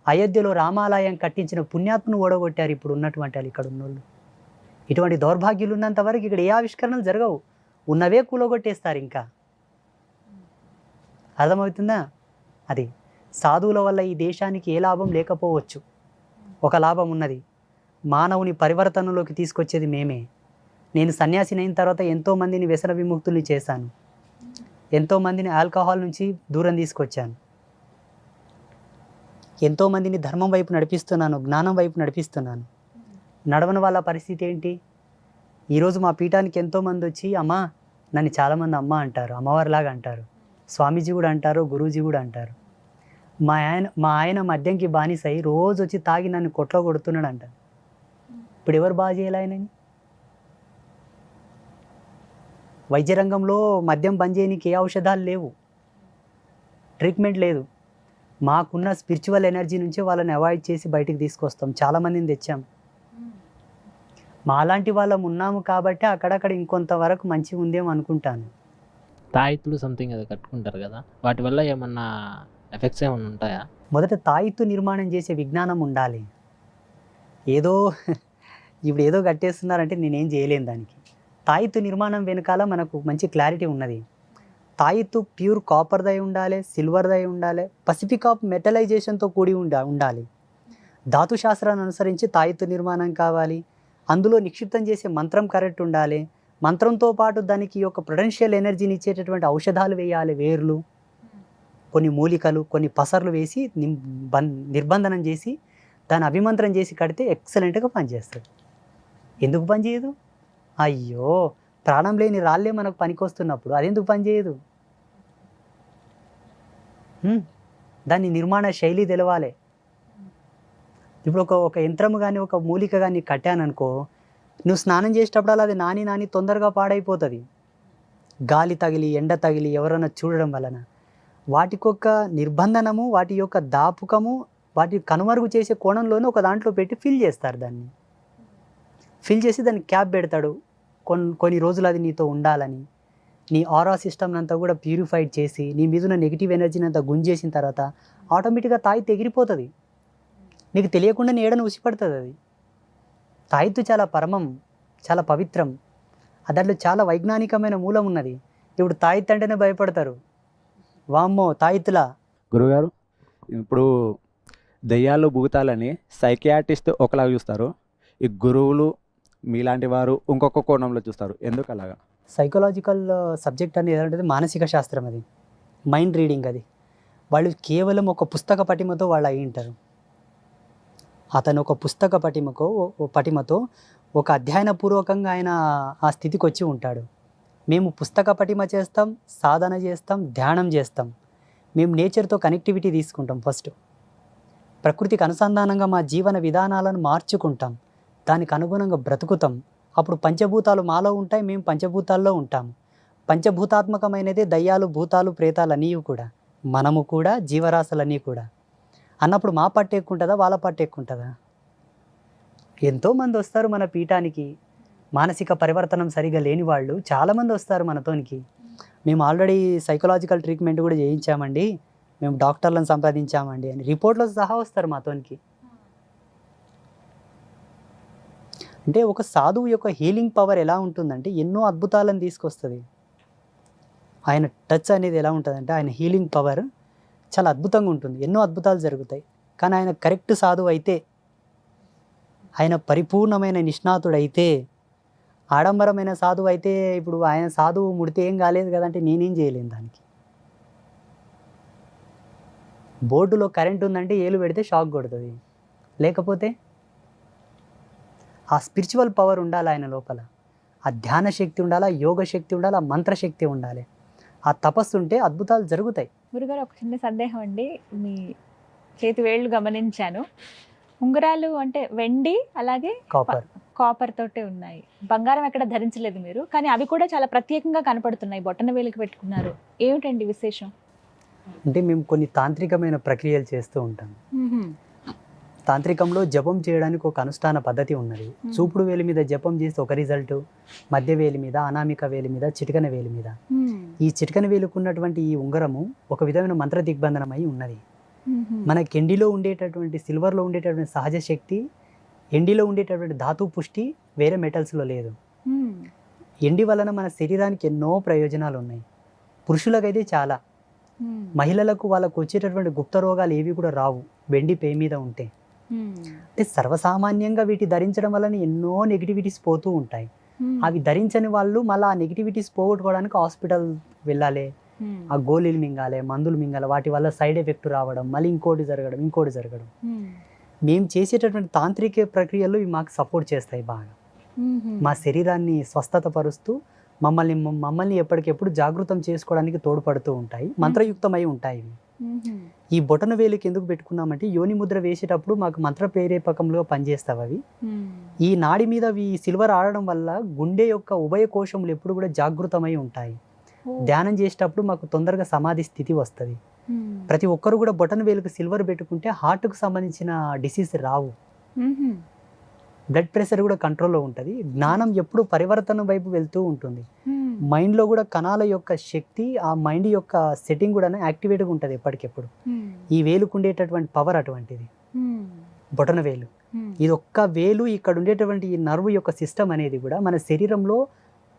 అయోధ్యలో రామాలయం కట్టించిన పుణ్యాత్మను ఓడగొట్టారు ఇప్పుడు ఉన్నటువంటి వాళ్ళు, ఇక్కడ ఉన్నోళ్ళు. ఇటువంటి దౌర్భాగ్యులు ఉన్నంత వరకు ఇక్కడ ఏ ఆవిష్కరణలు జరగవు, ఉన్నవే కూలగొట్టేస్తారు. ఇంకా అర్థమవుతుందా? అది సాధువుల వల్ల ఈ దేశానికి ఏ లాభం లేకపోవచ్చు, ఒక లాభం ఉన్నది. మానవుని పరివర్తనలోకి తీసుకొచ్చేది మేమే. నేను సన్యాసిని అయిన తర్వాత ఎంతోమందిని వ్యసన విముక్తుల్ని చేశాను, ఎంతోమందిని ఆల్కహాల్ నుంచి దూరం తీసుకొచ్చాను, ఎంతోమందిని ధర్మం వైపు నడిపిస్తున్నాను, జ్ఞానం వైపు నడిపిస్తున్నాను. నడవని వాళ్ళ పరిస్థితి ఏంటి? ఈరోజు మా పీఠానికి ఎంతోమంది వచ్చి అమ్మ, నన్ను చాలామంది అమ్మ అంటారు, అమ్మవారిలాగా అంటారు, స్వామీజీ కూడా అంటారు, గురూజీ కూడా అంటారు. మా ఆయన మద్యంకి బానిసై రోజు వచ్చి తాగి నన్ను కొట్లో కొడుతున్నాడు అంటారు. ఇప్పుడు ఎవరు బాగా చేయాలి ఆయనని? వైద్య రంగంలో మద్యం బంద్ చేయడానికి ఏ ఔషధాలు లేవు, ట్రీట్మెంట్ లేదు. మాకున్న స్పిరిచువల్ ఎనర్జీ నుంచి వాళ్ళని అవాయిడ్ చేసి బయటికి తీసుకొస్తాం. చాలామందిని తెచ్చాం. మాలాంటి వాళ్ళం ఉన్నాము కాబట్టి అక్కడక్కడ ఇంకొంతవరకు మంచిగా ఉందేమో అనుకుంటాను. తాయితులు సంథింగ్ అది కట్టుకుంటారు కదా, వాటి వల్ల ఏమన్నా ఎఫెక్ట్స్ ఏమైనా ఉంటాయా? మొదట తాయిత్తు నిర్మాణం చేసే విజ్ఞానం ఉండాలి. ఏదో ఇప్పుడు ఏదో కట్టేస్తున్నారంటే నేనేం చేయలేను దానికి. తాయిత్తు నిర్మాణం వెనకాల మనకు మంచి క్లారిటీ ఉన్నది. తాయిత్తు ప్యూర్ కాపర్దై ఉండాలి, సిల్వర్దై ఉండాలి, పసిఫిక్ ఆఫ్ మెటలైజేషన్తో కూడి ఉండాలి. ధాతుశాస్త్రాన్ని అనుసరించి తాయిత్తు నిర్మాణం కావాలి. అందులో నిక్షిప్తం చేసే మంత్రం కరెక్ట్ ఉండాలి. మంత్రంతో పాటు దానికి ఒక పొటెన్షియల్ ఎనర్జీని ఇచ్చేటటువంటి ఔషధాలు వేయాలి, వేర్లు, కొన్ని మూలికలు, కొన్ని పసర్లు వేసి నిర్బంధనం చేసి దాన్ని అభిమంత్రం చేసి కడితే ఎక్సలెంట్గా పనిచేస్తుంది. ఎందుకు పనిచేయదు? అయ్యో, ప్రాణం లేని రాళ్ళే మనకు పనికొస్తున్నప్పుడు అదెందుకు పనిచేయదు? దాని నిర్మాణ శైలి తెలవాలి. ఇప్పుడు ఒక యంత్రము కానీ ఒక మూలిక కానీ కట్టాననుకో, నువ్వు స్నానం చేసేటప్పుడు అది నాని తొందరగా పాడైపోతుంది. గాలి తగిలి, ఎండ తగిలి ఎవరైనా చూడడం వలన వాటికొక నిర్బంధనము, వాటి యొక్క దాపుకము, వాటి కనుమరుగు చేసే కోణంలోనే ఒక దాంట్లో పెట్టి ఫిల్ చేస్తారు. దాన్ని ఫిల్ చేసి దాన్ని క్యాప్ పెడతాడు. కొన్ని రోజులు అది నీతో ఉండాలని, నీ ఆరా సిస్టమ్ అంతా కూడా ప్యూరిఫైడ్ చేసి నీ మీద ఉన్న నెగిటివ్ ఎనర్జీని అంతా గుంజేసిన తర్వాత ఆటోమేటిక్గా తాయి తెగిరిపోతుంది. నీకు తెలియకుండా నీడను ఉసిపడుతుంది. అది తాయిత్తు చాలా పరమం, చాలా పవిత్రం. దాంట్లో చాలా వైజ్ఞానికమైన మూలం ఉన్నది. ఇప్పుడు తాయిత్తు అంటేనే భయపడతారు. వామ్మో తాయిత్తులా. గురుగారు, ఇప్పుడు దెయ్యాలు భూతాలని సైకియాట్రిస్ట్ ఒకలాగా చూస్తారు, ఈ గురువులు మీలాంటి వారు ఇంకొక కోణంలో చూస్తారు. ఎందుకు అలాగా? సైకలాజికల్ సబ్జెక్ట్ అనేది ఏదంటే మానసిక శాస్త్రం, అది మైండ్ రీడింగ్. అది వాళ్ళు కేవలం ఒక పుస్తక పటిమతో వాళ్ళు అయి ఉంటారు. అతను ఒక పుస్తక పటిమతో ఒక అధ్యయనపూర్వకంగా ఆయన ఆ స్థితికి వచ్చి ఉంటాడు. మేము పుస్తక పటిమ చేస్తాం, సాధన చేస్తాం, ధ్యానం చేస్తాం. మేము నేచర్తో కనెక్టివిటీ తీసుకుంటాం. ఫస్ట్ ప్రకృతికి అనుసంధానంగా మా జీవన విధానాలను మార్చుకుంటాం, దానికి అనుగుణంగా బ్రతుకుతాం. అప్పుడు పంచభూతాలు మాలో ఉంటాయి, మేము పంచభూతాల్లో ఉంటాము. పంచభూతాత్మకమైనదే దయ్యాలు, భూతాలు, ప్రేతాలు అన్నీ కూడా, మనము కూడా, జీవరాశులన్నీ కూడా. అన్నప్పుడు మా పట్టు ఎక్కువ ఉంటుందా, వాళ్ళ పట్టు ఎక్కువ ఉంటుందా? ఎంతోమంది వస్తారు మన పీఠానికి, మానసిక పరివర్తనం సరిగా లేని వాళ్ళు చాలామంది వస్తారు మనతోనికి. మేము ఆల్రెడీ సైకలాజికల్ ట్రీట్మెంట్ కూడా చేయించామండి, మేము డాక్టర్లను సంపాదించామండి అని రిపోర్ట్లో సహా వస్తారు మాతోనికి. అంటే ఒక సాధువు యొక్క హీలింగ్ పవర్ ఎలా ఉంటుందంటే ఎన్నో అద్భుతాలను తీసుకొస్తుంది. ఆయన టచ్ అనేది ఎలా ఉంటుందంటే ఆయన హీలింగ్ పవర్ చాలా అద్భుతంగా ఉంటుంది, ఎన్నో అద్భుతాలు జరుగుతాయి. కానీ ఆయన కరెక్ట్ సాధువు అయితే, ఆయన పరిపూర్ణమైన నిష్ణాతుడైతే, ఆడంబరమైన సాధువు అయితే, ఇప్పుడు ఆయన సాధువు ముడితే ఏం కాలేదు కదంటే నేనేం చేయలేను దానికి. బోర్డులో కరెంట్ ఉందంటే ఏలు పెడితే షాక్ కొడుతుంది, లేకపోతే ఆ స్పిరిచువల్ పవర్ ఉండాలి ఆయన లోపల, ఆ ధ్యాన శక్తి ఉండాలి, ఆ యోగ శక్తి ఉండాలి, ఆ మంత్రశక్తి ఉండాలి, ఆ తపస్సు ఉంటే అద్భుతాలు జరుగుతాయి. గురుగారు, ఒక చిన్న సందేహం అండి. మీ చేతి వేళ్ళు గమనించాను, ఉంగరాలు అంటే వెండి అలాగే కాపర్ తోటే ఉన్నాయి, బంగారం ఎక్కడ ధరించలేదు మీరు, కానీ అవి కూడా చాలా ప్రత్యేకంగా కనపడుతున్నాయి, బొట్టన వేలికి పెట్టుకున్నారు. ఏమిటండి విశేషం? అంటే మేము కొన్ని తాంత్రికమైన ప్రక్రియలు చేస్తూ ఉంటాం. తాంత్రికంలో జపం చేయడానికి ఒక అనుష్ఠాన పద్ధతి ఉన్నది. చూపుడు వేలి మీద జపం చేస్తే ఒక రిజల్ట్, మధ్య వేలి మీద, అనామిక వేలి మీద, చిటికన వేలి మీద. ఈ చిటికన వేలుకున్నటువంటి ఈ ఉంగరము ఒక విధమైన మంత్ర దిగ్బంధనం అయి ఉన్నది. మన కెండిలో ఉండేటటువంటి, సిల్వర్లో ఉండేటటువంటి సహజ శక్తి, ఎండిలో ఉండేటటువంటి ధాతు పుష్టి వేరే మెటల్స్లో లేదు. ఎండి వలన మన శరీరానికి ఎన్నో ప్రయోజనాలు ఉన్నాయి. పురుషులకైతే చాలా, మహిళలకు వాళ్ళకు వచ్చేటటువంటి గుప్త రోగాలు ఏవి కూడా రావు వెండి పే మీద ఉంటే. అంటే సర్వసామాన్యంగా వీటి ధరించడం వలన ఎన్నో నెగిటివిటీస్ పోతూ ఉంటాయి. అవి ధరించని వాళ్ళు మళ్ళీ ఆ నెగిటివిటీస్ పోగొట్టుకోవడానికి హాస్పిటల్ వెళ్ళాలి, ఆ గోళీలు మింగాలి, మందులు మింగాలి, వాటి వల్ల సైడ్ ఎఫెక్ట్ రావడం, మళ్ళీ ఇంకోటి జరగడం. మేము చేసేటటువంటి తాంత్రిక ప్రక్రియలు ఇవి మాకు సపోర్ట్ చేస్తాయి బాగా. మా శరీరాన్ని స్వస్థత పరుస్తూ మమ్మల్ని ఎప్పటికెప్పుడు జాగృతం చేసుకోవడానికి తోడ్పడుతూ ఉంటాయి, మంత్రయుక్తమై ఉంటాయి. ఈ బొటన వేలికి ఎందుకు పెట్టుకున్నామంటే యోని ముద్ర వేసేటప్పుడు మాకు మంత్ర ప్రేరేపకంలో పనిచేస్తావు అవి. ఈ నాడి మీద ఈ సిల్వర్ ఆడడం వల్ల గుండె యొక్క ఉభయ కోశములు ఎప్పుడు కూడా జాగృతమై ఉంటాయి. ధ్యానం చేసేటప్పుడు మాకు తొందరగా సమాధి స్థితి వస్తుంది. ప్రతి ఒక్కరు కూడా బొటన వేలుకు సిల్వర్ పెట్టుకుంటే హార్ట్కు సంబంధించిన డిసీజ్ రావు, బ్లడ్ ప్రెషర్ కూడా కంట్రోల్లో ఉంటుంది. జ్ఞానం ఎప్పుడు పరివర్తన వైపు వెళ్తూ ఉంటుంది. మైండ్లో కూడా కణాల యొక్క శక్తి, ఆ మైండ్ యొక్క సెట్టింగ్ కూడా యాక్టివేట్గా ఉంటుంది ఎప్పటికెప్పుడు. ఈ వేలుకు ఉండేటటువంటి పవర్ అటువంటిది. బొటన వేలు, ఇది ఒక్క వేలు, ఇక్కడ ఉండేటువంటి ఈ నర్వ్ యొక్క సిస్టమ్ అనేది కూడా మన శరీరంలో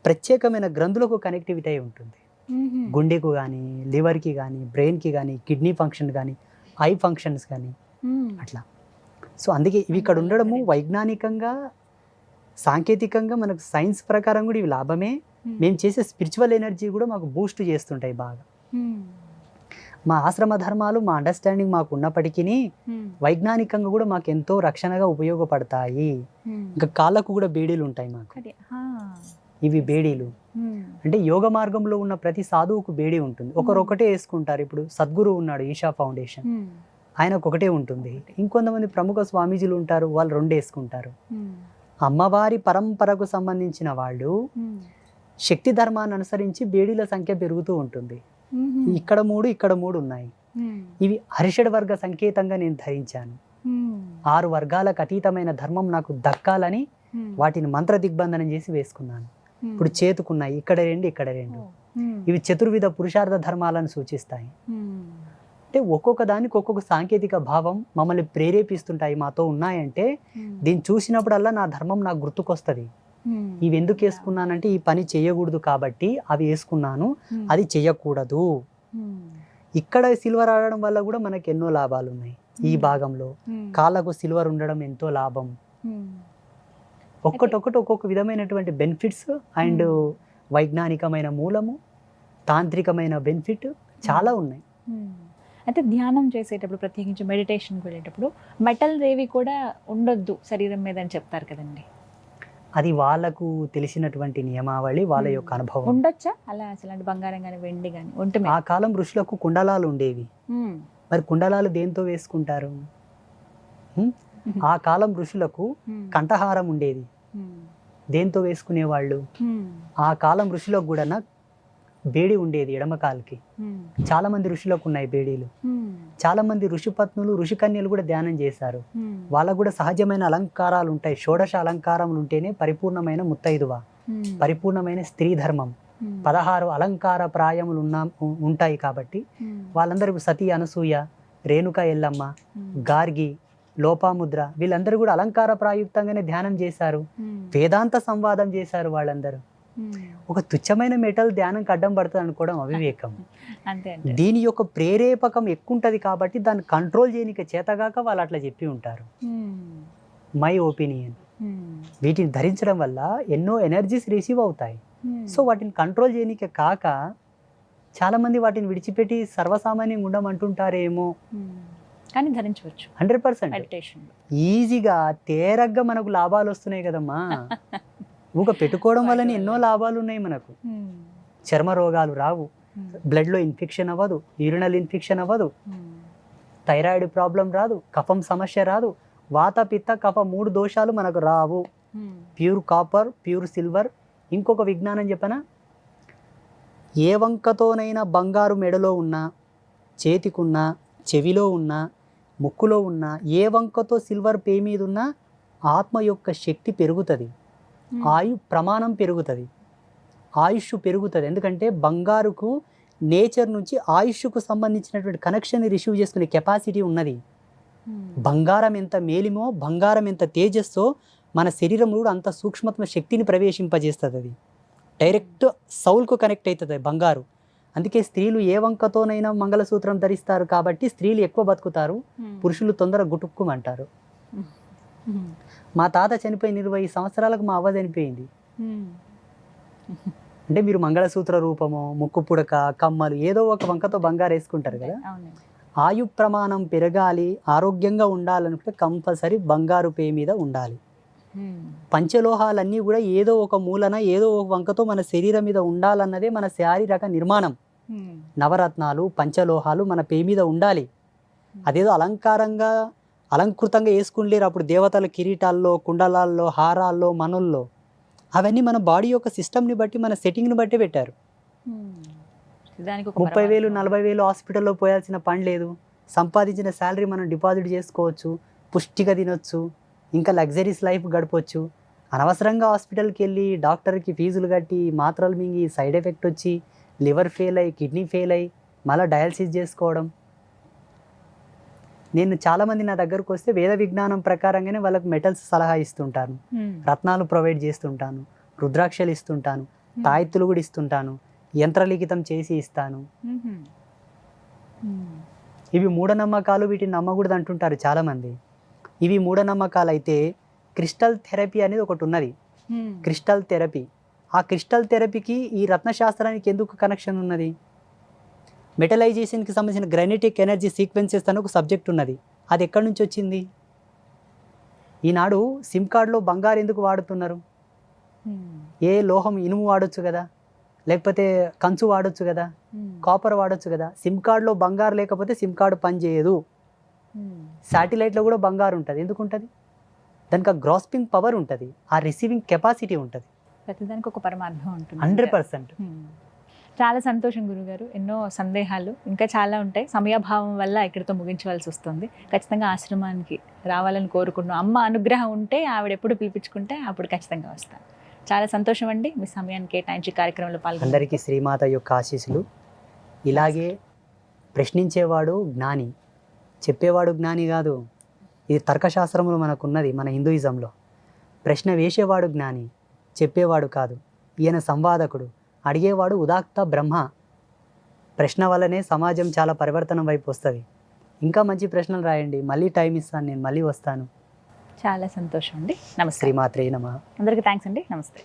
ప్రత్యేకమైన గ్రంథులకు కనెక్టివిటీ అయి ఉంటుంది. గుండెకు కానీ, లివర్కి కానీ, బ్రెయిన్కి కానీ, కిడ్నీ ఫంక్షన్ కానీ, ఐ ఫంక్షన్స్ కానీ అట్లా. సో అందుకే ఇవి ఇక్కడ ఉండడము వైజ్ఞానికంగా సాంకేతికంగా మనకు సైన్స్ ప్రకారం కూడా ఇవి లాభమే. మేము చేసే స్పిరిచువల్ ఎనర్జీ కూడా మాకు బూస్ట్ చేస్తుంటాయి బాగా. మా ఆశ్రమ ధర్మాలు మా అండర్స్టాండింగ్ మాకు ఉన్నప్పటికీ వైజ్ఞానికంగా కూడా మాకు ఎంతో రక్షణగా ఉపయోగపడతాయి. ఇంకా కాళ్ళకు కూడా బేడీలు ఉంటాయి మాకు. ఇవి బేడీలు అంటే యోగ మార్గంలో ఉన్న ప్రతి సాధువుకు బేడీ ఉంటుంది. ఒకరొకటే వేసుకుంటారు. ఇప్పుడు సద్గురు ఉన్నాడు ఈషా ఫౌండేషన్, ఆయనకు ఒకటే ఉంటుంది. ఇంకొంతమంది ప్రముఖ స్వామీజీలు ఉంటారు, వాళ్ళు 2 వేసుకుంటారు. అమ్మవారి పరంపరకు సంబంధించిన వాళ్ళు శక్తి ధర్మాన్ని అనుసరించి బేడీల సంఖ్య పెరుగుతూ ఉంటుంది. ఇక్కడ 3 ఉన్నాయి. ఇవి హరిషడ్ వర్గ సంకేతంగా నేను ధరించాను. 6 వర్గాలకు అతీతమైన ధర్మం నాకు దక్కాలని వాటిని మంత్ర దిగ్బంధనం చేసి వేసుకున్నాను. ఇప్పుడు చేతుకున్నాయి, ఇక్కడ 2 ఇక్కడ 2. ఇవి చతుర్విధ పురుషార్థ ధర్మాలను సూచిస్తాయి. అంటే ఒక్కొక్క దానికి ఒక్కొక్క సాంకేతిక భావం మమ్మల్ని ప్రేరేపిస్తుంటాయి. మాతో ఉన్నాయంటే దీన్ని చూసినప్పుడల్లా నా ధర్మం నాకు గుర్తుకొస్తుంది. ఇవి ఎందుకు వేసుకున్నానంటే ఈ పని చేయకూడదు కాబట్టి అవి వేసుకున్నాను, అది చెయ్యకూడదు. ఇక్కడ సిల్వర్ ఆడడం వల్ల కూడా మనకి ఎన్నో లాభాలు ఉన్నాయి. ఈ భాగంలో కాళ్ళకు సిల్వర్ ఉండడం ఎంతో లాభం. ఒక్కొక్కటి ఒక్కొక్క విధమైనటువంటి బెనిఫిట్స్ అండ్ వైజ్ఞానికమైన మూలము, తాంత్రికమైన బెనిఫిట్ చాలా ఉన్నాయి. అయితే ధ్యానం చేసేటప్పుడు, ప్రత్యేకించి మెడిటేషన్కి వెళ్ళేటప్పుడు మెటల్ ఏవి కూడా ఉండొద్దు శరీరం మీద అని చెప్తారు కదండి. అది వాళ్ళకు తెలిసినటువంటి నియమావళి, వాళ్ళ యొక్క అనుభవం. ఉండొచ్చా అలా అసలు బంగారం కానీ వెండి కానీ ఉంటే? ఆ కాలం ఋషులకు కుండలాలు ఉండేవి. మరి కుండలాలు దేంతో వేసుకుంటారు? ఆ కాలం ఋషులకు కంఠహారం ఉండేది, దేంతో వేసుకునేవాళ్ళు? ఆ కాలం ఋషులకు కూడా బేడి ఉండేది ఎడమ కాలుకి. చాలా మంది ఋషులకు ఉన్నాయి బేడీలు. చాలా మంది ఋషిపత్నులు ఋషికన్యలు కూడా ధ్యానం చేశారు. వాళ్ళకు కూడా సహజమైన అలంకారాలు ఉంటాయి. షోడశ అలంకారములు ఉంటేనే పరిపూర్ణమైన ముత్తైదువ, పరిపూర్ణమైన స్త్రీ ధర్మం. 16 అలంకార ప్రాయములు ఉంటాయి కాబట్టి వాళ్ళందరూ సతీ అనసూయ, రేణుక ఎల్లమ్మ, గార్గి, లోపాముద్ర వీళ్ళందరూ కూడా అలంకార ప్రాయుక్తంగానే ధ్యానం చేశారు. వేదాంత సంవాదం చేశారు వాళ్ళందరూ. ఒక తుచ్చమైన మెటల్ ధ్యానంకి అడ్డం పడుతుంది అనుకోవడం అవివేకం. దీని యొక్క ప్రేరేపకం ఎక్కువ ఉంటుంది కాబట్టి దాన్ని కంట్రోల్ చేయడానికి చేతగాక వాళ్ళు అట్లా చెప్పి ఉంటారు. My opinion. వీటిని ధరించడం వల్ల ఎన్నో ఎనర్జీస్ రిసీవ్ అవుతాయి. సో వాటిని కంట్రోల్ చేయడానికి కాక చాలా మంది వాటిని విడిచిపెట్టి సర్వసామాన్యంగా ఉండమంటుంటారేమో, కానీ ధరించవచ్చు 100%. ఈజీగా తేరగ్గా మనకు లాభాలు వస్తున్నాయి కదమ్మా. ఊక పెట్టుకోవడం వల్ల ఎన్నో లాభాలు ఉన్నాయి మనకు. చర్మ రోగాలు రావు, బ్లడ్లో ఇన్ఫెక్షన్ అవ్వదు, యూరినల్ ఇన్ఫెక్షన్ అవ్వదు, థైరాయిడ్ ప్రాబ్లం రాదు, కఫం సమస్య రాదు, వాత పిత్త కఫ 3 దోషాలు మనకు రావు. Pure copper, pure silver. ఇంకొక విజ్ఞానం చెప్పనా, ఏ వంకతోనైనా బంగారు మెడలో ఉన్నా, చేతికున్నా, చెవిలో ఉన్నా, ముక్కులో ఉన్నా, ఏ వంకతో సిల్వర్ పే మీద ఉన్నా ఆత్మ యొక్క శక్తి పెరుగుతుంది, ఆయు ప్రమాణం పెరుగుతుంది, ఆయుష్ పెరుగుతుంది. ఎందుకంటే బంగారుకు నేచర్ నుంచి ఆయుష్కు సంబంధించినటువంటి కనెక్షన్ రిసీవ్ చేసుకునే కెపాసిటీ ఉన్నది. బంగారం ఎంత మేలిమో, బంగారం ఎంత తేజస్సో మన శరీరంలో కూడా అంత సూక్ష్మత్మ శక్తిని ప్రవేశింపజేస్తుంది. అది డైరెక్ట్ సౌల్కు కనెక్ట్ అవుతుంది బంగారు. అందుకే స్త్రీలు ఏ వంకతోనైనా మంగళసూత్రం ధరిస్తారు కాబట్టి స్త్రీలు ఎక్కువ బతుకుతారు, పురుషులు తొందరగా గుటుక్కుమంటారు. మా తాత చనిపోయి 20 సంవత్సరాలకు మా అవ్వ చనిపోయింది. అంటే మీరు మంగళసూత్ర రూపము, ముక్కు పుడక, కమ్మలు ఏదో ఒక వంకతో బంగారు వేసుకుంటారు కదా. ఆయు ప్రమాణం పెరగాలి, ఆరోగ్యంగా ఉండాలనుకుంటే కంపల్సరీ బంగారు పే మీద ఉండాలి. పంచలోహాలన్నీ కూడా ఏదో ఒక మూలన ఏదో ఒక వంకతో మన శరీరం మీద ఉండాలన్నదే మన శారీరక నిర్మాణం. నవరత్నాలు, పంచలోహాలు మన పే మీద ఉండాలి. అదేదో అలంకృతంగా వేసుకుంటలేరు అప్పుడు దేవతల కిరీటాల్లో, కుండలాల్లో, హారాల్లో, మనుల్లో. అవన్నీ మన బాడీ యొక్క సిస్టమ్ని బట్టి, మన సెట్టింగ్ని బట్టి పెట్టారు. 30,000 40,000 హాస్పిటల్లో పోయాల్సిన పని లేదు. సంపాదించిన శాలరీ మనం డిపాజిట్ చేసుకోవచ్చు, పుష్టిగా తినొచ్చు, ఇంకా లగ్జరీస్ లైఫ్ గడపవచ్చు. అనవసరంగా హాస్పిటల్కి వెళ్ళి డాక్టర్కి ఫీజులు కట్టి మాత్రలు మింగి సైడ్ ఎఫెక్ట్ వచ్చి లివర్ ఫెయిల్ అయ్యి, కిడ్నీ ఫెయిల్ అయ్యి మళ్ళీ డయాలసిస్ చేసుకోవడం. నేను చాలామంది నా దగ్గరకు వస్తే వేద విజ్ఞానం ప్రకారంగానే వాళ్ళకు మెటల్స్ సలహా ఇస్తుంటాను, రత్నాలు ప్రొవైడ్ చేస్తుంటాను, రుద్రాక్షలు ఇస్తుంటాను, తాయెత్తులు కూడా ఇస్తుంటాను, యంత్రలిఖితం చేసి ఇస్తాను. ఇవి మూఢనమ్మకాలు, వీటిని నమ్మకూడదు అంటుంటారు చాలామంది. ఇవి మూఢనమ్మకాలు అయితే క్రిస్టల్ థెరపీ అనేది ఒకటి ఉన్నది. Crystal therapy. ఆ క్రిస్టల్ థెరపీకి ఈ రత్నశాస్త్రానికి ఎందుకు కనెక్షన్ ఉన్నది? మెటలైజేషన్కి సంబంధించిన గ్రైనెటిక్ ఎనర్జీ సీక్వెన్సెస్ అని ఒక సబ్జెక్ట్ ఉన్నది. అది ఎక్కడి నుంచి వచ్చింది? ఈనాడు సిమ్ కార్డులో బంగారు ఎందుకు వాడుతున్నారు? ఏ లోహం, ఇనుము వాడొచ్చు కదా, లేకపోతే కంచు వాడొచ్చు కదా, కాపర్ వాడొచ్చు కదా. సిమ్ కార్డులో బంగారు లేకపోతే సిమ్ కార్డు పనిచేయదు. శాటిలైట్లో కూడా బంగారు ఉంటుంది. ఎందుకు ఉంటుంది? దానికి ఆ గ్రాస్పింగ్ పవర్ ఉంటుంది, ఆ రిసీవింగ్ కెపాసిటీ ఉంటుంది. ప్రతిదానికి ఒక పరమార్థం ఉంటుంది. 100%. చాలా సంతోషం గురుగారు. ఎన్నో సందేహాలు ఇంకా చాలా ఉంటాయి. సమయాభావం వల్ల ఇక్కడితో ముగించవలసి వస్తుంది. ఖచ్చితంగా ఆశ్రమానికి రావాలని కోరుకుంటున్నాం. అమ్మ అనుగ్రహం ఉంటే, ఆవిడ ఎప్పుడు పిలిపించుకుంటే అప్పుడు ఖచ్చితంగా వస్తాను. చాలా సంతోషం అండి మీ సమయాన్ని కేటాయించి కార్యక్రమంలో పాల్గొన్న అందరికీ శ్రీమాత యొక్క ఆశీస్సులు. ఇలాగే ప్రశ్నించేవాడు జ్ఞాని, చెప్పేవాడు జ్ఞాని కాదు. ఇది తర్కశాస్త్రంలో మనకున్నది, మన హిందూయిజంలో. ప్రశ్న వేసేవాడు జ్ఞాని, చెప్పేవాడు కాదు. ఈయన సంవాదకుడు, అడిగేవాడు ఉదాత్త బ్రహ్మ. ప్రశ్న వల్లనే సమాజం చాలా పరివర్తనం వైపు వస్తుంది. ఇంకా మంచి ప్రశ్నలు రాయండి, మళ్ళీ టైం ఇస్తాను, నేను మళ్ళీ వస్తాను. చాలా సంతోషం అండి. నమస్తే. శ్రీమాత్రే నమః. అందరికీ థ్యాంక్స్ అండి. నమస్తే.